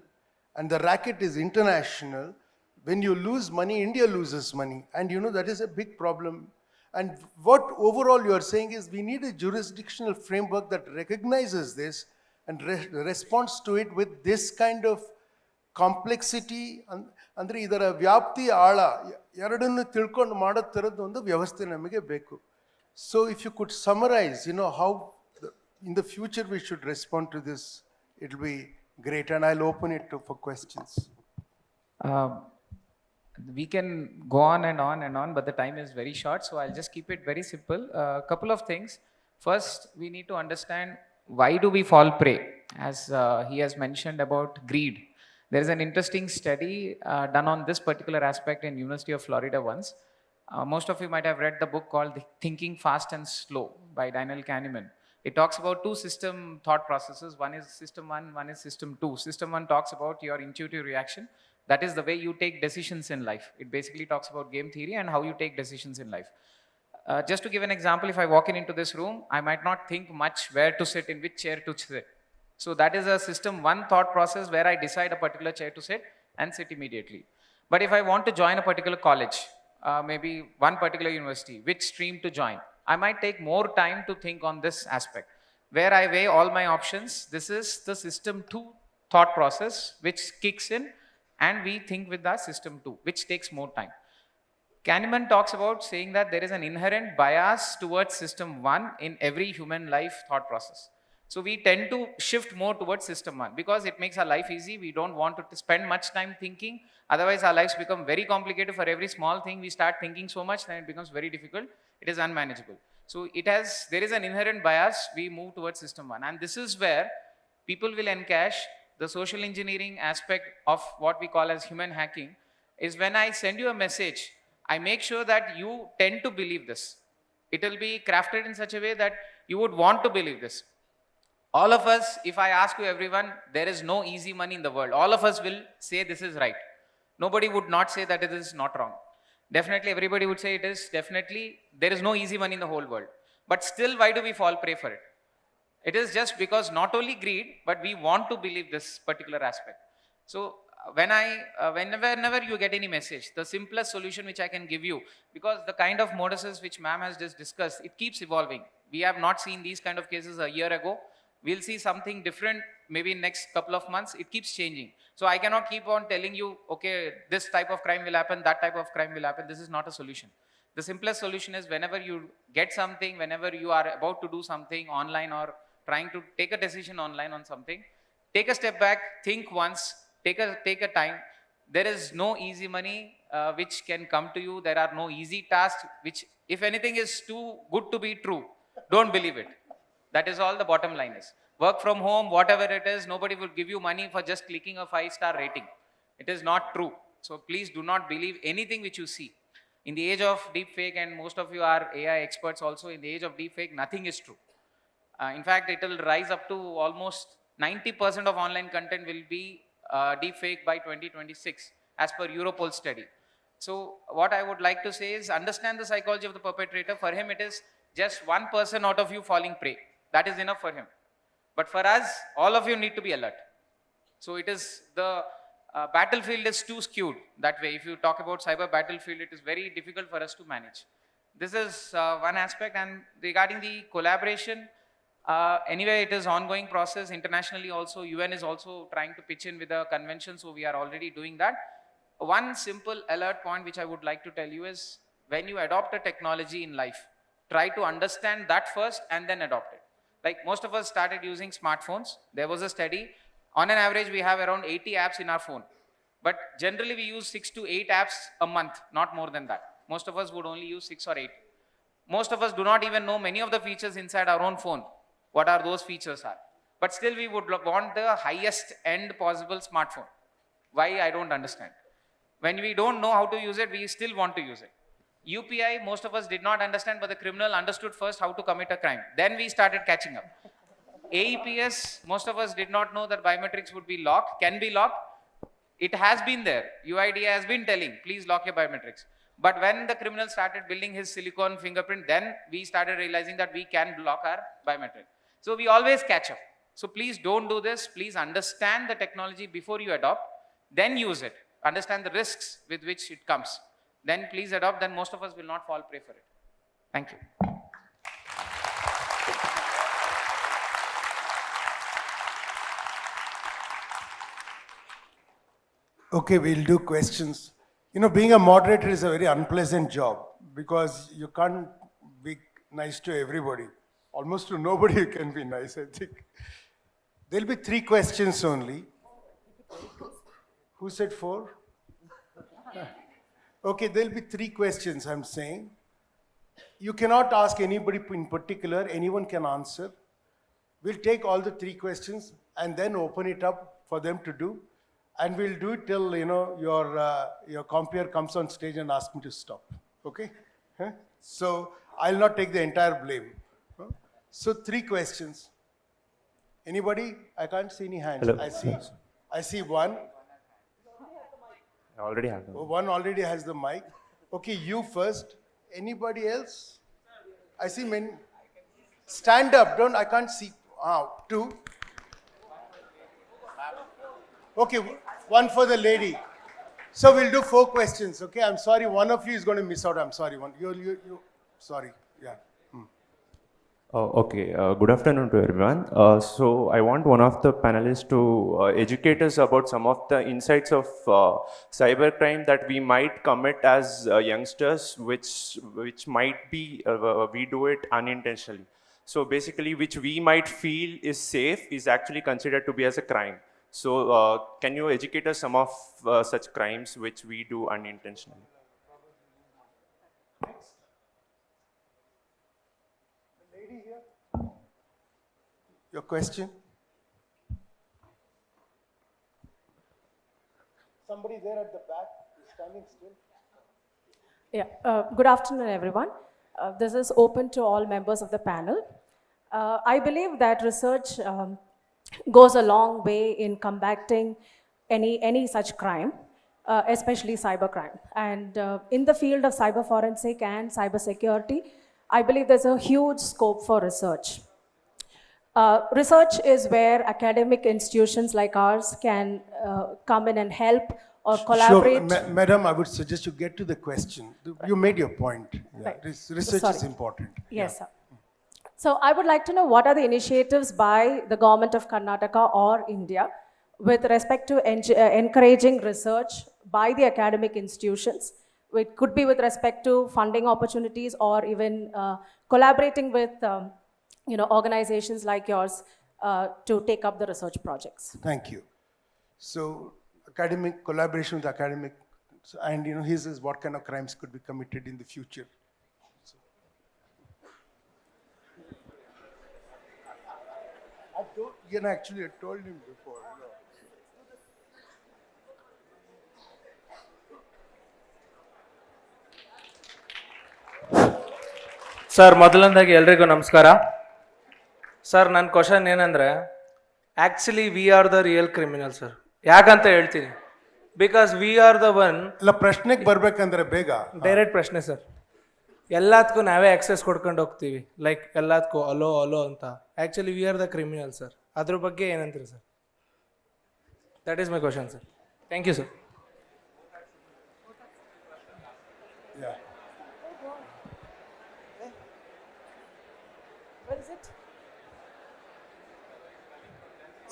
and the racket is international. When you lose money, India loses money. And that is a big problem. And what overall you are saying is we need a jurisdictional framework that recognizes this and responds to it with this kind of complexity. ಅಂದರೆ ಇದರ ವ್ಯಾಪ್ತಿ ಆಳ ಎರಡನ್ನು ತಿಳ್ಕೊಂಡು ಮಾಡೋ ಥರದ್ದು ಒಂದು ವ್ಯವಸ್ಥೆ ನಮಗೆ ಬೇಕು. So if you could summarize, how in the future we should respond to this, it will be great. And I'll open it for questions. We can go on and on and on, but the time is very short, so I'll just keep it very simple. A couple of things. First, we need to understand why do we fall prey, as he has mentioned about greed. There is an interesting study done on this particular aspect in University of Florida once. Most of you might have read the book called Thinking Fast and Slow by Daniel Kahneman. It talks about two system thought processes. One is system 1, one is system 2. System 1 talks about your intuitive reaction. That is the way you take decisions in life. It basically talks about game theory and how you take decisions in life. Just to give an example, if I walk into this room, I might not think much where to sit, in which chair to sit. So that is a system 1 thought process where I decide a particular chair to sit and sit immediately. But if I want to join a particular college, maybe one particular university, which stream to join, I might take more time to think on this aspect, where I weigh all my options. This is the system 2 thought process which kicks in, and we think with the system 2, which takes more time. Kahneman talks about saying that there is an inherent bias towards system 1 in every human life thought process. So we tend to shift more towards system 1 because it makes our life easy. We don't want to spend much time thinking. Otherwise, our lives become very complicated. For every small thing, we start thinking so much, then it becomes very difficult. It is unmanageable. So there is an inherent bias. We move towards system 1. And this is where people will encash the social engineering aspect of what we call as human hacking. Is when I send you a message, I make sure that you tend to believe this. It will be crafted in such a way that you would want to believe this. All of us, if I ask you everyone, there is no easy money in the world. All of us will say this is right. Nobody would not say that it is not wrong. Definitely everybody would say it is definitely, there is no easy money in the whole world. But still, why do we fall prey for it? It is just because not only greed, but we want to believe this particular aspect. So whenever you get any message, the simplest solution which I can give you, because the kind of moduses which ma'am has just discussed, it keeps evolving. We have not seen these kind of cases a year ago. We'll see something different maybe next couple of months. It keeps changing. So I cannot keep on telling you, okay, this type of crime will happen, that type of crime will happen. This is not a solution. The simplest solution is whenever you get something, whenever you are about to do something online or trying to take a decision online on something, take a step back, think once, take a time. There is no easy money which can come to you. There are no easy tasks which, if anything is too good to be true, don't believe it. That is all the bottom line is. Work from home, whatever it is, nobody will give you money for just clicking a 5-star rating. It is not true. So please do not believe anything which you see. In the age of deepfake, and most of you are AI experts also, in the age of deepfake, nothing is true. In fact, it will rise up to almost 90% of online content will be deepfake by 2026 as per Europol study. So what I would like to say is understand the psychology of the perpetrator. For him, it is just one person out of you falling prey. That is enough for him. But for us, all of you need to be alert. So it is the battlefield is too skewed that way. If you talk about cyber battlefield, it is very difficult for us to manage. This is one aspect. And regarding the collaboration, anyway, it is ongoing process. Internationally also, UN is also trying to pitch in with a convention. So we are already doing that. One simple alert point which I would like to tell you is when you adopt a technology in life, try to understand that first and then adopt it. Like most of us started using smartphones. There was a study. On an average, we have around 80 apps in our phone. But generally, we use 6 to 8 apps a month, not more than that. Most of us would only use 6 or 8. Most of us do not even know many of the features inside our own phone. What are those features are. But still, we would want the highest end possible smartphone. Why? I don't understand. When we don't know how to use it, we still want to use it. UPI, most of us did not understand, but the criminal understood first how to commit a crime. Then we started catching up. AEPS, most of us did not know that biometrics would be locked, can be locked. It has been there. UID has been telling, please lock your biometrics. But when the criminal started building his silicon fingerprint, then we started realizing that we can block our biometric. So we always catch up. So please don't do this. Please understand the technology before you adopt, then use it. Understand the risks with which it comes. Then please adopt, then most of us will not fall prey for it. Thank you. Okay, we'll do questions. You know, being a moderator is a very unpleasant job because you can't be nice to everybody. Almost to nobody you can be nice, I think. There'll be 3 questions only. Who said 4? Okay, there'll be 3 questions, I'm saying. You cannot ask anybody in particular, anyone can answer. We'll take all the 3 questions and then open it up for them to do. And we'll do it till, you know, your compeer comes on stage and asks me to stop, okay? So I'll not take the entire blame. So 3 questions. Anybody? I can't see any hands. Hello. I see one. I already have them. One already has the mic. Okay, you first. Anybody else? I see many. Stand up. I can't see. 2. Okay, 1 for the lady. So we'll do 4 questions. Okay, I'm sorry. One of you is going to miss out. I'm sorry. Sorry. Yeah. Okay, good afternoon to everyone. So I want one of the panelists to educate us about some of the insights of cybercrime that we might commit as youngsters, which might be, we do it unintentionally. So basically, which we might feel is safe is actually considered to be as a crime. So can you educate us some of such crimes which we do unintentionally? Your question? Somebody there at the back is standing still. Yeah, good afternoon, everyone. This is open to all members of the panel. I believe that research goes a long way in combating any such crime, especially cybercrime. And in the field of cyber forensic and cybersecurity, I believe there's a huge scope for research. Research is where academic institutions like ours can come in and help or collaborate. Sure, madam, I would suggest you get to the question. You made your point. Yeah. Right. Research is Sorry. important. Yes, sir. So I would like to know what are the initiatives by the government of Karnataka or India with respect to encouraging research by the academic institutions. It could be with respect to funding opportunities or even collaborating with organizations like yours to take up the research projects. Thank you. So academic collaboration with academic, and his is what kind of crimes could be committed in the future. So. Actually, I told him before. Sir ಮೊದಲನೇದಾಗಿ ಎಲ್ರಿಗೂ ನಮಸ್ಕಾರ sir ನನ್ನ question ಏನಂದರೆ actually we are the real criminal sir ಯಾಕಂತ ಹೇಳ್ತೀನಿ because we are the one ಇಲ್ಲ ಪ್ರಶ್ನೆಗೆ ಬರ್ಬೇಕಂದ್ರೆ ಬೇಗ ಡೈರೆಕ್ಟ್ ಪ್ರಶ್ನೆ ಸರ್ ಎಲ್ಲದಕ್ಕೂ ನಾವೇ ಆಕ್ಸೆಸ್ ಕೊಡ್ಕೊಂಡು ಹೋಗ್ತೀವಿ ಲೈಕ್ ಎಲ್ಲದಕ್ಕೂ ಅಲೋ ಅಲೋ ಅಂತ actually we are the criminal sir ಅದ್ರ ಬಗ್ಗೆ ಏನಂತೀರಿ sir that is my question sir thank you sir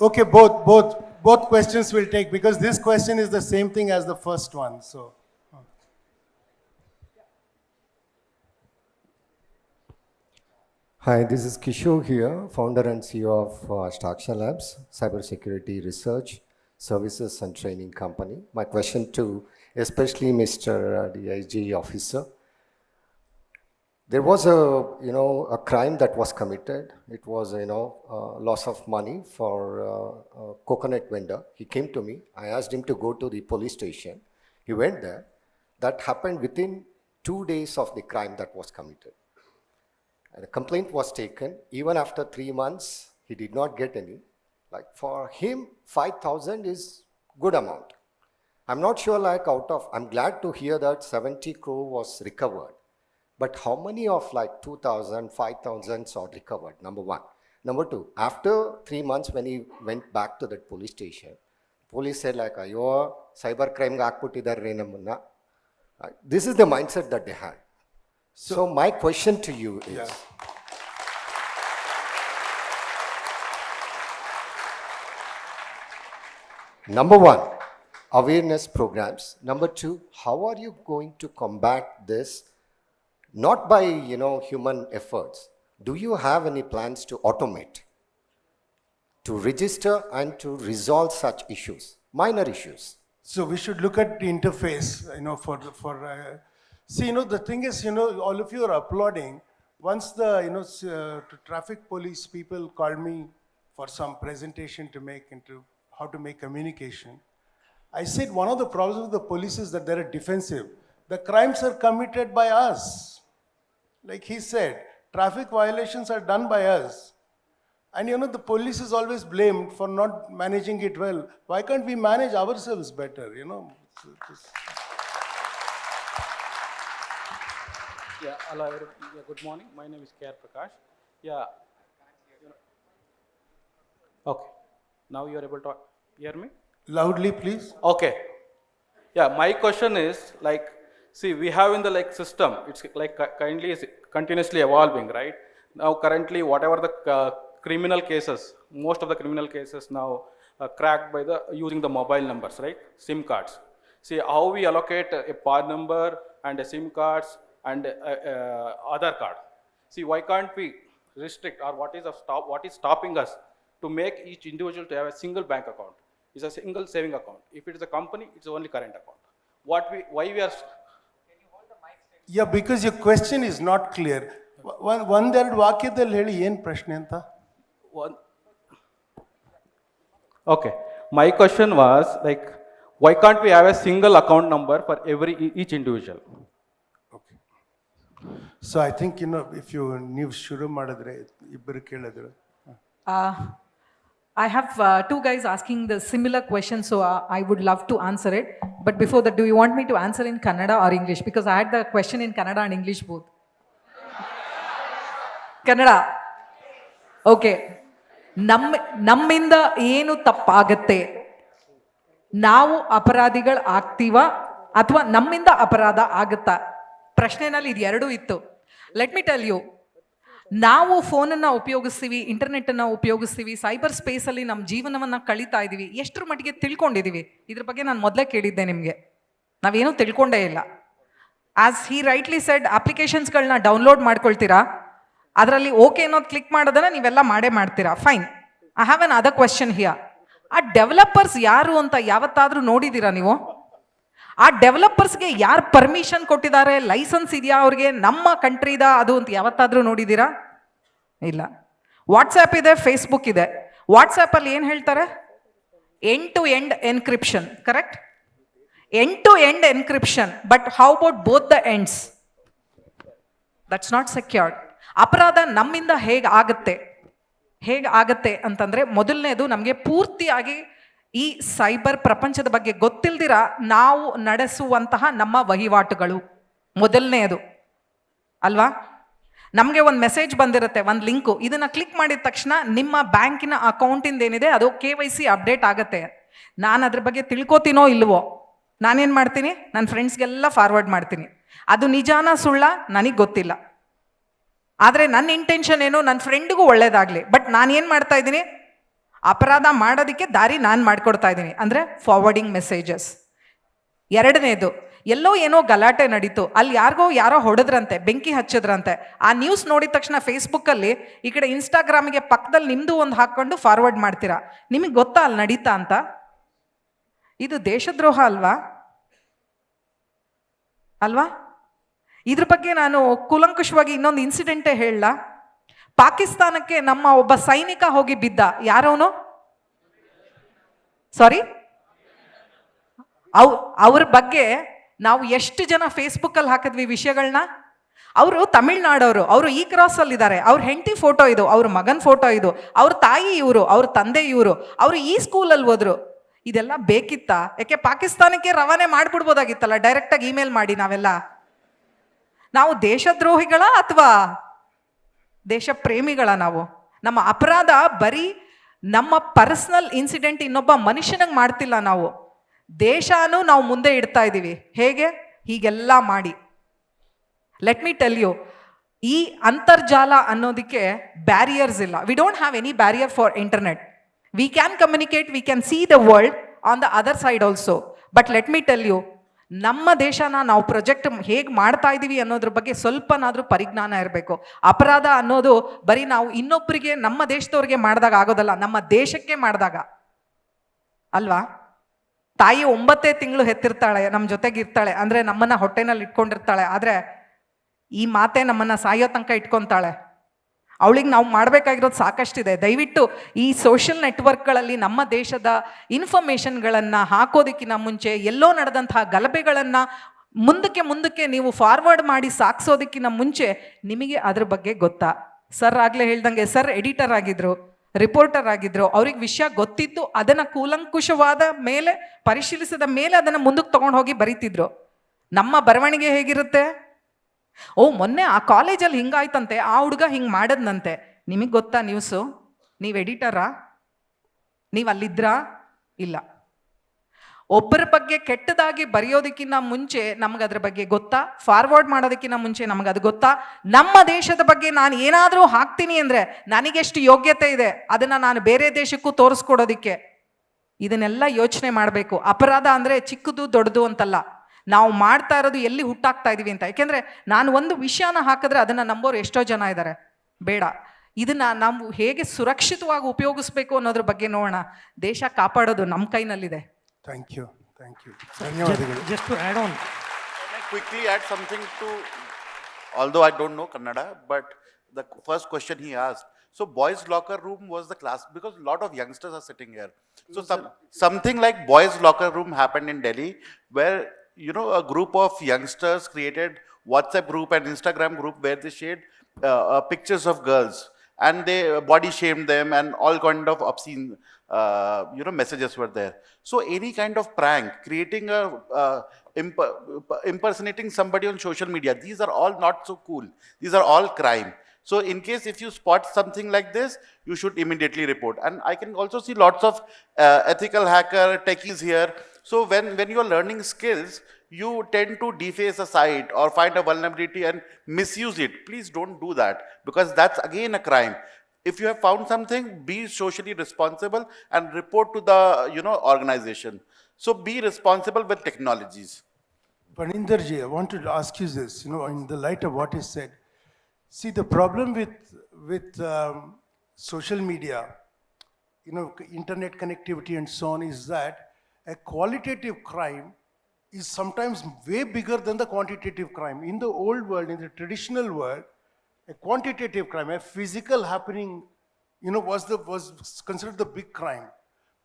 Okay, both questions will take, because this question is the same thing as the first one. So, Hi, this is Kishore here, founder and CEO of Shashank Labs, cybersecurity research, services and training company. My question to especially Mr. DIG officer. There was a crime that was committed. It was, loss of money for a coconut vendor. He came to me. I asked him to go to the police station. He went there. That happened within 2 days of the crime that was committed. And a complaint was taken. Even after 3 months, he did not get any. Like for him, 5,000 is good amount. I'm not sure I'm glad to hear that 70 crore was recovered. But how many of 2,000, 5,000 are recovered? Number one. Number two, after 3 months when he went back to that police station, police said "Ayo, cyber crime ga hakputidare nammanna." This is the mindset that they had. So my question to you is, number one, awareness programs. Number two, how are you going to combat this? Not by, human efforts. Do you have any plans to automate, to register and to resolve such issues, minor issues? So we should look at the interface, see, the thing is, all of you are applauding. Once the, traffic police people called me for some presentation to make into how to make communication, I said one of the problems with the police is that they're defensive. The crimes are committed by us. Like he said, traffic violations are done by us. And the police is always blamed for not managing it well. Why can't we manage ourselves better, Yeah, hello, good morning. My name is K.R. Prakash. Yeah. Okay. Now you are able to hear me? Loudly, please. Okay. Yeah, my question is see, we have in the system, it's continuously evolving, right? Now currently, whatever the criminal cases, most of the criminal cases now cracked by using the mobile numbers, right? SIM cards. See how we allocate a PAN number and a SIM cards and Aadhaar card. See, why can't we restrict, or what is stopping us to make each individual to have a single bank account? It's a single saving account. If it is a company, it's only current account. Why we are... Yeah, because your question is not clear. ಒಂದೆರಡು ವಾಕ್ಯದಲ್ಲಿ ಹೇಳಿ ಏನು ಪ್ರಶ್ನೆ ಅಂತ. Okay, my question was why can't we have a single account number for each individual? Okay. So I think if ನೀವು ಶುರು ಮಾಡಿದ್ರೆ ಇಬ್ಬರು ಕೇಳಿದ್ರೆ. I have two guys asking the similar question, so I would love to answer it. But before that, do you want me to answer in Kannada or English? Because I had the question in Kannada and English both. Kannada. Okay. ನಮ್ಮಿಂದ ಏನು ತಪ್ಪಾಗತ್ತೆ, ನಾವು ಅಪರಾಧಿಗಳು ಆಗ್ತೀವ ಅಥವಾ ನಮ್ಮಿಂದ ಅಪರಾಧ ಆಗುತ್ತಾ? ಪ್ರಶ್ನೆನಲ್ಲಿ ಇದು ಎರಡೂ ಇತ್ತು. ಲೆಟ್ ಮಿ ಟೆಲ್ ಯು, ನಾವು ಫೋನನ್ನು ಉಪಯೋಗಿಸ್ತೀವಿ, ಇಂಟರ್ನೆಟ್ಟನ್ನು ಉಪಯೋಗಿಸ್ತೀವಿ, ಸೈಬರ್ ಸ್ಪೇಸಲ್ಲಿ ನಮ್ಮ ಜೀವನವನ್ನು ಕಳೀತಾ ಇದ್ದೀವಿ. ಎಷ್ಟರ ಮಟ್ಟಿಗೆ ತಿಳ್ಕೊಂಡಿದ್ದೀವಿ ಇದ್ರ ಬಗ್ಗೆ ನಾನು ಮೊದಲೇ ಕೇಳಿದ್ದೆ ನಿಮಗೆ. ನಾವೇನೂ ತಿಳ್ಕೊಂಡೇ ಇಲ್ಲ. ಆಸ್ ಹಿ ರೈಟ್ಲಿ ಸೆಡ್, ಅಪ್ಲಿಕೇಶನ್ಸ್ಗಳನ್ನ ಡೌನ್ಲೋಡ್ ಮಾಡ್ಕೊಳ್ತೀರಾ, ಅದರಲ್ಲಿ ಓಕೆ ಅನ್ನೋದು ಕ್ಲಿಕ್ ಮಾಡೋದನ್ನ ನೀವೆಲ್ಲ ಮಾಡೇ ಮಾಡ್ತೀರಾ. Fine. I have another question here. ಆ ಡೆವಲಪರ್ಸ್ ಯಾರು ಅಂತ ಯಾವತ್ತಾದರೂ ನೋಡಿದ್ದೀರಾ ನೀವು? ಆ ಡೆವಲಪರ್ಸ್ಗೆ ಯಾರು ಪರ್ಮಿಷನ್ ಕೊಟ್ಟಿದ್ದಾರೆ, ಲೈಸೆನ್ಸ್ ಇದೆಯಾ ಅವ್ರಿಗೆ, ನಮ್ಮ ಕಂಟ್ರಿದ ಅದು ಅಂತ ಯಾವತ್ತಾದರೂ ನೋಡಿದ್ದೀರಾ? ಇಲ್ಲ. ವಾಟ್ಸ್ಆ್ಯಪ್ ಇದೆ, ಫೇಸ್ಬುಕ್ ಇದೆ. ವಾಟ್ಸ್ಆ್ಯಪಲ್ಲಿ ಏನು ಹೇಳ್ತಾರೆ? End to end encryption, correct? End to end encryption. But how about both the ends? That's not secured. ಅಪರಾಧ ನಮ್ಮಿಂದ ಹೇಗೆ ಆಗುತ್ತೆ ಅಂತಂದರೆ, ಮೊದಲನೇದು ನಮಗೆ ಪೂರ್ತಿಯಾಗಿ ಈ ಸೈಬರ್ ಪ್ರಪಂಚದ ಬಗ್ಗೆ ಗೊತ್ತಿಲ್ದಿರ ನಾವು ನಡೆಸುವಂತಹ ನಮ್ಮ ವಹಿವಾಟುಗಳು ಮೊದಲನೆಯದು ಅಲ್ವಾ? ನಮಗೆ ಒಂದು ಮೆಸೇಜ್ ಬಂದಿರುತ್ತೆ, ಒಂದು ಲಿಂಕು, ಇದನ್ನು ಕ್ಲಿಕ್ ಮಾಡಿದ ತಕ್ಷಣ ನಿಮ್ಮ ಬ್ಯಾಂಕಿನ ಅಕೌಂಟಿಂದ ಏನಿದೆ ಅದು KYC ಅಪ್ಡೇಟ್ ಆಗುತ್ತೆ. ನಾನು ಅದ್ರ ಬಗ್ಗೆ ತಿಳ್ಕೊತೀನೋ ಇಲ್ವೋ, ನಾನೇನು ಮಾಡ್ತೀನಿ, ನನ್ನ ಫ್ರೆಂಡ್ಸ್ಗೆಲ್ಲ ಫಾರ್ವರ್ಡ್ ಮಾಡ್ತೀನಿ. ಅದು ನಿಜಾನ ಸುಳ್ಳ ನನಗೆ ಗೊತ್ತಿಲ್ಲ, ಆದರೆ ನನ್ನ ಇಂಟೆನ್ಷನ್ ಏನು, ನನ್ನ ಫ್ರೆಂಡ್ಗೂ ಒಳ್ಳೇದಾಗಲಿ. ಬಟ್ ನಾನೇನು ಮಾಡ್ತಾ ಇದ್ದೀನಿ, ಅಪರಾಧ ಮಾಡೋದಕ್ಕೆ ದಾರಿ ನಾನು ಮಾಡಿಕೊಡ್ತಾ ಇದ್ದೀನಿ, ಅಂದರೆ ಫಾರ್ವರ್ಡಿಂಗ್ ಮೆಸೇಜಸ್. ಎರಡನೇದು, ಎಲ್ಲೋ ಏನೋ ಗಲಾಟೆ ನಡೀತು, ಅಲ್ಲಿ ಯಾರೋ ಹೊಡೆದ್ರಂತೆ, ಬೆಂಕಿ ಹಚ್ಚಿದ್ರಂತೆ. ಆ ನ್ಯೂಸ್ ನೋಡಿದ ತಕ್ಷಣ ಫೇಸ್ಬುಕ್ಕಲ್ಲಿ ಈ ಕಡೆ ಇನ್ಸ್ಟಾಗ್ರಾಮಿಗೆ ಪಕ್ಕದಲ್ಲಿ ನಿಮ್ಮದು ಒಂದು ಹಾಕ್ಕೊಂಡು ಫಾರ್ವರ್ಡ್ ಮಾಡ್ತೀರಾ. ನಿಮಗೆ ಗೊತ್ತಾ ಅಲ್ಲಿ ನಡೀತಾ ಅಂತ? ಇದು ದೇಶದ್ರೋಹ ಅಲ್ವಾ? ಇದ್ರ ಬಗ್ಗೆ ನಾನು ಕೂಲಂಕುಷವಾಗಿ ಇನ್ನೊಂದು ಇನ್ಸಿಡೆಂಟೇ ಹೇಳಲ್ಲ. ಪಾಕಿಸ್ತಾನಕ್ಕೆ ನಮ್ಮ ಒಬ್ಬ ಸೈನಿಕ ಹೋಗಿ ಬಿದ್ದ. ಯಾರವನು? ಸಾರಿ, ಅವ್ರ ಬಗ್ಗೆ ನಾವು ಎಷ್ಟು ಜನ ಫೇಸ್ಬುಕ್ಕಲ್ಲಿ ಹಾಕಿದ್ವಿ ವಿಷಯಗಳನ್ನ. ಅವರು ತಮಿಳ್ನಾಡವರು, ಅವರು ಈ ಕ್ರಾಸಲ್ಲಿದ್ದಾರೆ, ಅವ್ರ ಹೆಂಡತಿ ಫೋಟೋ ಇದು, ಅವ್ರ ಮಗನ ಫೋಟೋ ಇದು, ಅವ್ರ ತಾಯಿ ಇವರು, ಅವ್ರ ತಂದೆ ಇವರು, ಅವರು ಈ ಸ್ಕೂಲಲ್ಲಿ ಹೋದ್ರು. ಇದೆಲ್ಲ ಬೇಕಿತ್ತಾ? ಯಾಕೆ ಪಾಕಿಸ್ತಾನಕ್ಕೆ ರವಾನೆ ಮಾಡಿಬಿಡ್ಬೋದಾಗಿತ್ತಲ್ಲ ಡೈರೆಕ್ಟಾಗಿ ಇಮೇಲ್ ಮಾಡಿ. ನಾವು ದೇಶದ್ರೋಹಿಗಳ ಅಥವಾ ದೇಶ ಪ್ರೇಮಿಗಳ? ನಮ್ಮ ಅಪರಾಧ ಬರೀ ನಮ್ಮ ಪರ್ಸನಲ್ ಇನ್ಸಿಡೆಂಟ್ ಇನ್ನೊಬ್ಬ ಮನುಷ್ಯನಿಗೆ ಮಾಡ್ತಿಲ್ಲ, ನಾವು ದೇಶನೂ ನಾವು ಮುಂದೆ ಇಡ್ತಾ ಇದ್ದೀವಿ. ಹೇಗೆ? ಹೀಗೆಲ್ಲ ಮಾಡಿ. ಲೆಟ್ ಮಿ ಟೆಲ್ ಯು, ಈ ಅಂತರ್ಜಾಲ ಅನ್ನೋದಕ್ಕೆ ಬ್ಯಾರಿಯರ್ಸ್ ಇಲ್ಲ. We don't have any barrier for internet. We can communicate, we can see the world on the other side also. But let me tell you, ನಮ್ಮ ದೇಶನ ನಾವು ಪ್ರೊಜೆಕ್ಟ್ ಹೇಗೆ ಮಾಡ್ತಾ ಇದ್ದೀವಿ ಅನ್ನೋದ್ರ ಬಗ್ಗೆ ಸ್ವಲ್ಪನಾದರೂ ಪರಿಜ್ಞಾನ ಇರಬೇಕು. ಅಪರಾಧ ಅನ್ನೋದು ಬರೀ ನಾವು ಇನ್ನೊಬ್ಬರಿಗೆ, ನಮ್ಮ ದೇಶದವ್ರಿಗೆ ಮಾಡಿದಾಗ ಆಗೋದಲ್ಲ, ನಮ್ಮ ದೇಶಕ್ಕೆ ಮಾಡಿದಾಗ ಅಲ್ವಾ? ತಾಯಿ 9 ತಿಂಗಳು ಹೆತ್ತಿರ್ತಾಳೆ, ನಮ್ಮ ಜೊತೆಗಿರ್ತಾಳೆ, ಅಂದರೆ ನಮ್ಮನ್ನು ಹೊಟ್ಟೆನಲ್ಲಿ ಇಟ್ಕೊಂಡಿರ್ತಾಳೆ. ಆದರೆ ಈ ಮಾತೆ ನಮ್ಮನ್ನು ಸಾಯೋ ತನಕ ಇಟ್ಕೊತಾಳೆ. ಅವಳಿಗೆ ನಾವು ಮಾಡಬೇಕಾಗಿರೋದು ಸಾಕಷ್ಟಿದೆ. ದಯವಿಟ್ಟು ಈ ಸೋಷಿಯಲ್ ನೆಟ್ವರ್ಕ್ಗಳಲ್ಲಿ ನಮ್ಮ ದೇಶದ ಇನ್ಫಾರ್ಮೇಷನ್ಗಳನ್ನು ಹಾಕೋದಕ್ಕಿಂತ ಮುಂಚೆ, ಎಲ್ಲೋ ನಡೆದಂತಹ ಗಲಭೆಗಳನ್ನು ಮುಂದಕ್ಕೆ ನೀವು ಫಾರ್ವರ್ಡ್ ಮಾಡಿ ಸಾಗಿಸೋದಕ್ಕಿಂತ ಮುಂಚೆ ನಿಮಗೆ ಅದ್ರ ಬಗ್ಗೆ ಗೊತ್ತಾ? ಸರ್ ಆಗಲೇ ಹೇಳ್ದಂಗೆ, ಸರ್ ಎಡಿಟರ್ ಆಗಿದ್ರು, ರಿಪೋರ್ಟರ್ ಆಗಿದ್ರು, ಅವ್ರಿಗೆ ವಿಷಯ ಗೊತ್ತಿದ್ದು ಅದನ್ನು ಕೂಲಂಕುಷವಾದ ಮೇಲೆ ಪರಿಶೀಲಿಸಿದ ಮೇಲೆ ಅದನ್ನು ಮುಂದಕ್ಕೆ ತೊಗೊಂಡು ಹೋಗಿ ಬರೀತಿದ್ರು. ನಮ್ಮ ಬರವಣಿಗೆ ಹೇಗಿರುತ್ತೆ? ಮೊನ್ನೆ ಆ ಕಾಲೇಜಲ್ಲಿ ಹಿಂಗಾಯ್ತಂತೆ, ಆ ಹುಡುಗ ಹಿಂಗೆ ಮಾಡದ್ನಂತೆ. ನಿಮಗೆ ಗೊತ್ತಾ ನ್ಯೂಸು? ನೀವು ಎಡಿಟರಾ? ನೀವು ಅಲ್ಲಿದ್ರಾ? ಇಲ್ಲ. ಒಬ್ಬರ ಬಗ್ಗೆ ಕೆಟ್ಟದಾಗಿ ಬರೆಯೋದಕ್ಕಿಂತ ಮುಂಚೆ ನಮ್ಗೆ ಅದ್ರ ಬಗ್ಗೆ ಗೊತ್ತಾ? ಫಾರ್ವರ್ಡ್ ಮಾಡೋದಕ್ಕಿಂತ ಮುಂಚೆ ನಮ್ಗೆ ಅದು ಗೊತ್ತಾ? ನಮ್ಮ ದೇಶದ ಬಗ್ಗೆ ನಾನು ಏನಾದರೂ ಹಾಕ್ತೀನಿ ಅಂದರೆ ನನಗೆಷ್ಟು ಯೋಗ್ಯತೆ ಇದೆ ಅದನ್ನು ನಾನು ಬೇರೆ ದೇಶಕ್ಕೂ ತೋರಿಸ್ಕೊಡೋದಕ್ಕೆ. ಇದನ್ನೆಲ್ಲ ಯೋಚನೆ ಮಾಡಬೇಕು. ಅಪರಾಧ ಅಂದರೆ ಚಿಕ್ಕದು ದೊಡ್ಡದು ಅಂತಲ್ಲ, ನಾವು ಮಾಡ್ತಾ ಇರೋದು ಎಲ್ಲಿ ಹುಟ್ಟಾಕ್ತಾ ಇದೀವಿ ಅಂತ. ಯಾಕೆಂದರೆ ನಾನು ಒಂದು ವಿಷಯನ ಹಾಕಿದ್ರೆ ಅದನ್ನು ನಂಬೋರು ಎಷ್ಟೋ ಜನ ಇದ್ದಾರೆ. ಬೇಡ, ಇದನ್ನು ನಾವು ಹೇಗೆ ಸುರಕ್ಷಿತವಾಗಿ ಉಪಯೋಗಿಸ್ಬೇಕು ಅನ್ನೋದ್ರ ಬಗ್ಗೆ ನೋಡೋಣ. ದೇಶ ಕಾಪಾಡೋದು ನಮ್ಮ ಕೈನಲ್ಲಿದೆ. Thank you. Just to add on. Can I quickly add something to, although I don't know Kannada, but the first question he asked. So boys' locker room was the class, because a lot of youngsters are sitting here. So something like boys' locker room happened in Delhi, where, you know, a group of youngsters created WhatsApp group and Instagram group where they shared pictures of girls, and they body shamed them, and all kind of obscene messages were there. So any kind of prank, creating impersonating somebody on social media, these are all not so cool. These are all crime. So in case if you spot something like this, you should immediately report. And I can also see lots of ethical hacker techies here. So when you're learning skills, you tend to deface a site or find a vulnerability and misuse it. Please don't do that, because that's again a crime. If you have found something, be socially responsible and report to the organization. So be responsible with technologies. Phaneendar ji, I wanted to ask you this, in the light of what is said. See, the problem with social media, internet connectivity and so on, is that a qualitative crime is sometimes way bigger than the quantitative crime. In the old world, in the traditional world, a quantitative crime, a physical happening, was considered the big crime.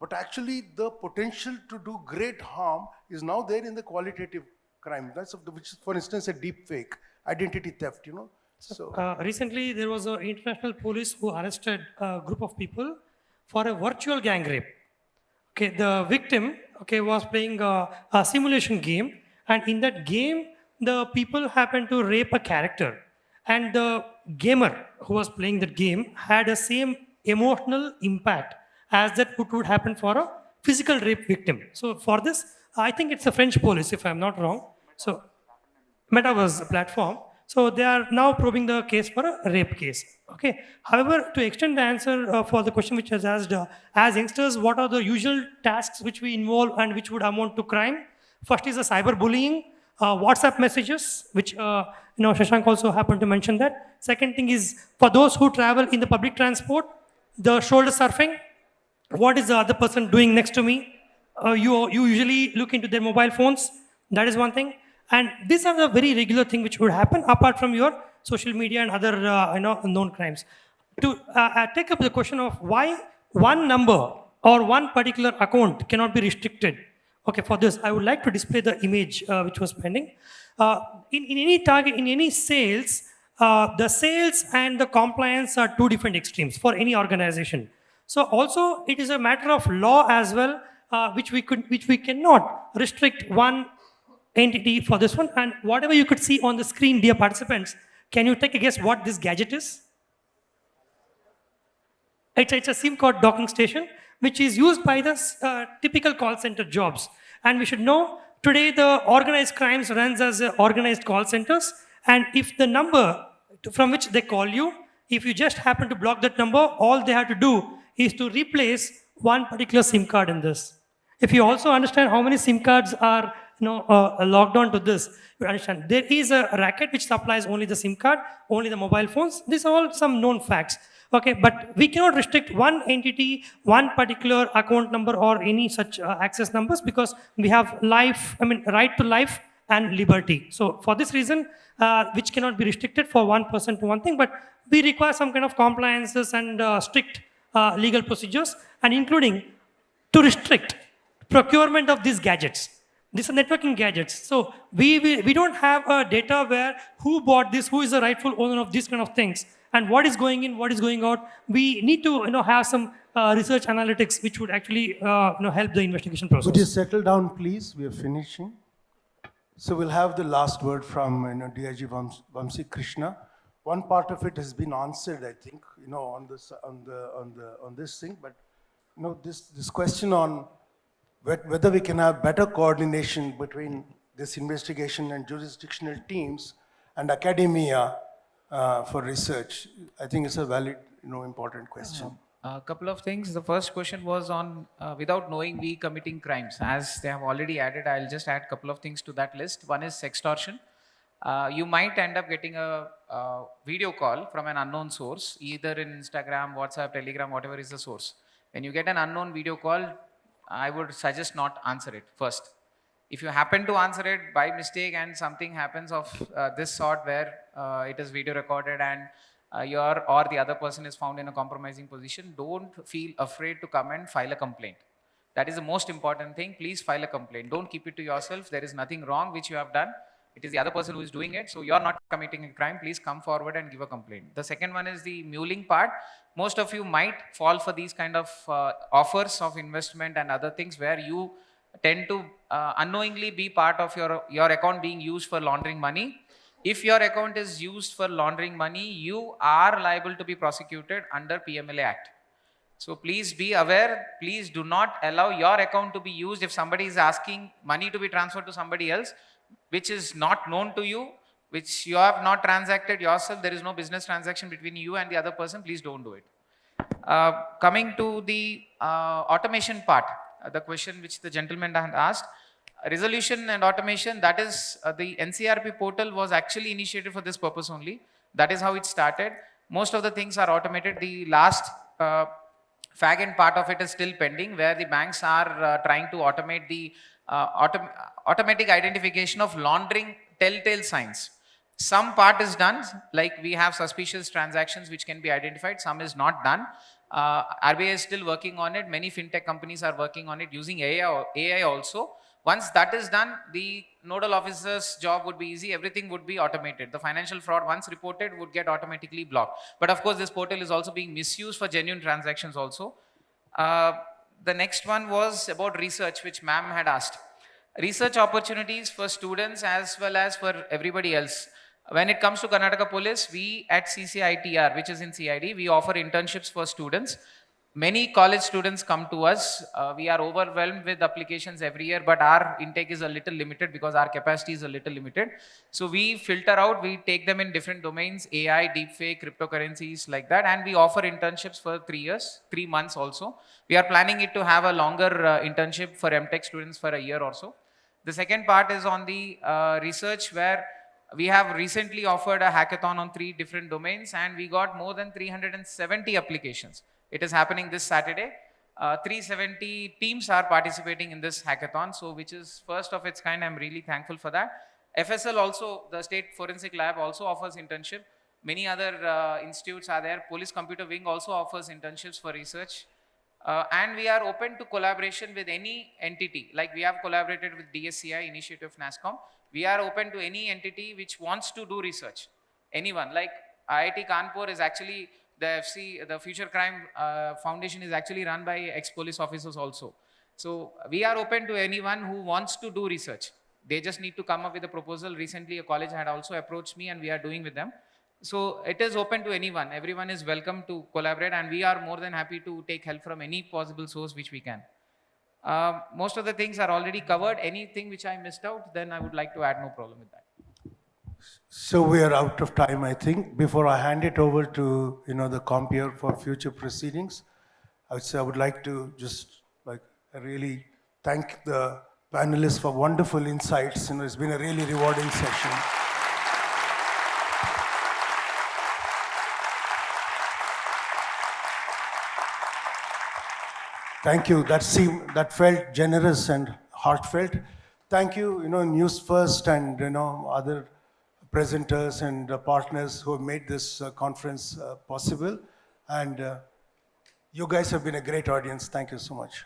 But actually, the potential to do great harm is now there in the qualitative crime. Which is, for instance, a deep fake, identity theft, So recently, there was an international police who arrested a group of people for a virtual gang rape. Okay, the victim, was playing a simulation game, and in that game, the people happened to rape a character, and the gamer who was playing that game had the same emotional impact as that would happen for a physical rape victim. So for this, I think it's a French police, if I'm not wrong. So Metaverse platform. So they are now probing the case for a rape case. Okay. However, to extend the answer for the question which was asked, as youngsters, what are the usual tasks which we involve and which would amount to crime? First is the cyberbullying, WhatsApp messages, which Shashank also happened to mention that. Second thing is for those who travel in the public transport, the shoulder surfing. What is the other person doing next to me? You usually look into their mobile phones. That is one thing. And these are the very regular thing which would happen apart from your social media and other known crimes. To take up the question of why one number or one particular account cannot be restricted. Okay, for this, I would like to display the image which was pending. In any target, in any sales, the sales and the compliance are two different extremes for any organization. So also, it is a matter of law as well, which we cannot restrict one entity for this one. And whatever you could see on the screen, dear participants, can you take a guess what this gadget is? It's a SIM card docking station, which is used by the typical call center jobs. And we should know, today the organized crimes runs as organized call centers. And if the number from which they call you, if you just happen to block that number, all they have to do is to replace one particular SIM card in this. If you also understand how many SIM cards are logged on to this, you understand there is a racket which supplies only the SIM card, only the mobile phones. These are all some known facts. Okay, but we cannot restrict one entity, one particular account number or any such access numbers, because we have right to life and liberty. So for this reason, which cannot be restricted for one person to one thing, but we require some kind of compliances and strict legal procedures, and including to restrict procurement of these gadgets. These are networking gadgets. So we don't have data where who bought this, who is the rightful owner of these kind of things, and what is going in, what is going out. We need to have some research analytics which would actually help the investigation process. Would you settle down, please? We are finishing. So we'll have the last word from DIG Vamsi Krishna. One part of it has been answered, I think, on this thing. But this question on whether we can have better coordination between this investigation and jurisdictional teams and academia for research, I think it's a valid, important question. A couple of things. The first question was on without knowing we committing crimes. As they have already added, I'll just add a couple of things to that list. One is sextortion. You might end up getting a video call from an unknown source, either in Instagram, WhatsApp, Telegram, whatever is the source. When you get an unknown video call, I would suggest not answer it first. If you happen to answer it by mistake and something happens of this sort where it is video recorded and or the other person is found in a compromising position, don't feel afraid to come and file a complaint. That is the most important thing. Please file a complaint. Don't keep it to yourself. There is nothing wrong which you have done. It is the other person who is doing it. So you're not committing a crime. Please come forward and give a complaint. The second one is the muling part. Most of you might fall for these kind of offers of investment and other things where you tend to unknowingly be part of your account being used for laundering money. if your account is used for laundering money, you are liable to be prosecuted under PMLA Act. So please be aware, please do not allow your account to be used if somebody is asking money to be transferred to somebody else, which is not known to you, which you have not transacted yourself, there is no business transaction between you and the other person, please don't do it. Coming to the automation part, the question which the gentleman had asked, resolution and automation, that is the NCRP portal was actually initiated for this purpose only. That is how it started. Most of the things are automated. The last fag end part of it is still pending, where the banks are trying to automate the automatic identification of laundering telltale signs. Some part is done, like we have suspicious transactions which can be identified, some is not done. RBI is still working on it. Many fintech companies are working on it using AI also. Once that is done, the nodal officer's job would be easy, everything would be automated. The financial fraud, once reported, would get automatically blocked. But of course, this portal is also being misused for genuine transactions also. The next one was about research, which ma'am had asked. Research opportunities for students as well as for everybody else. When it comes to Karnataka Police, we at CCITR, which is in CID, we offer internships for students. Many college students come to us. We are overwhelmed with applications every year, but our intake is a little limited because our capacity is a little limited. So we filter out, we take them in different domains, AI, deepfake, cryptocurrencies, like that, and we offer internships for 3 years, 3 months also. We are planning it to have a longer internship for MTech students for a year or so. The second part is on the research, where we have recently offered a hackathon on 3 different domains, and we got more than 370 applications. It is happening this Saturday. 370 teams are participating in this hackathon, so which is first of its kind. I'm really thankful for that. FSL also, the State Forensic Lab also offers internship. Many other institutes are there. Police Computer Wing also offers internships for research. And we are open to collaboration with any entity. Like we have collaborated with DSCI, Initiative NASCOM. We are open to any entity which wants to do research. Anyone, like IIT Kanpur is actually, the Future Crime Foundation is actually run by ex-police officers also. So we are open to anyone who wants to do research. They just need to come up with a proposal. Recently, a college had also approached me and we are doing with them. So it is open to anyone. Everyone is welcome to collaborate, and we are more than happy to take help from any possible source which we can. Most of the things are already covered. Anything which I missed out, then I would like to add, no problem with that. So we are out of time, I think. Before I hand it over to the compeer for future proceedings, I would like to just really thank the panelists for wonderful insights. It's been a really rewarding session. Thank you. That felt generous and heartfelt. Thank you, NewsFirst and other presenters and partners who have made this conference possible. And you guys have been a great audience. Thank you so much.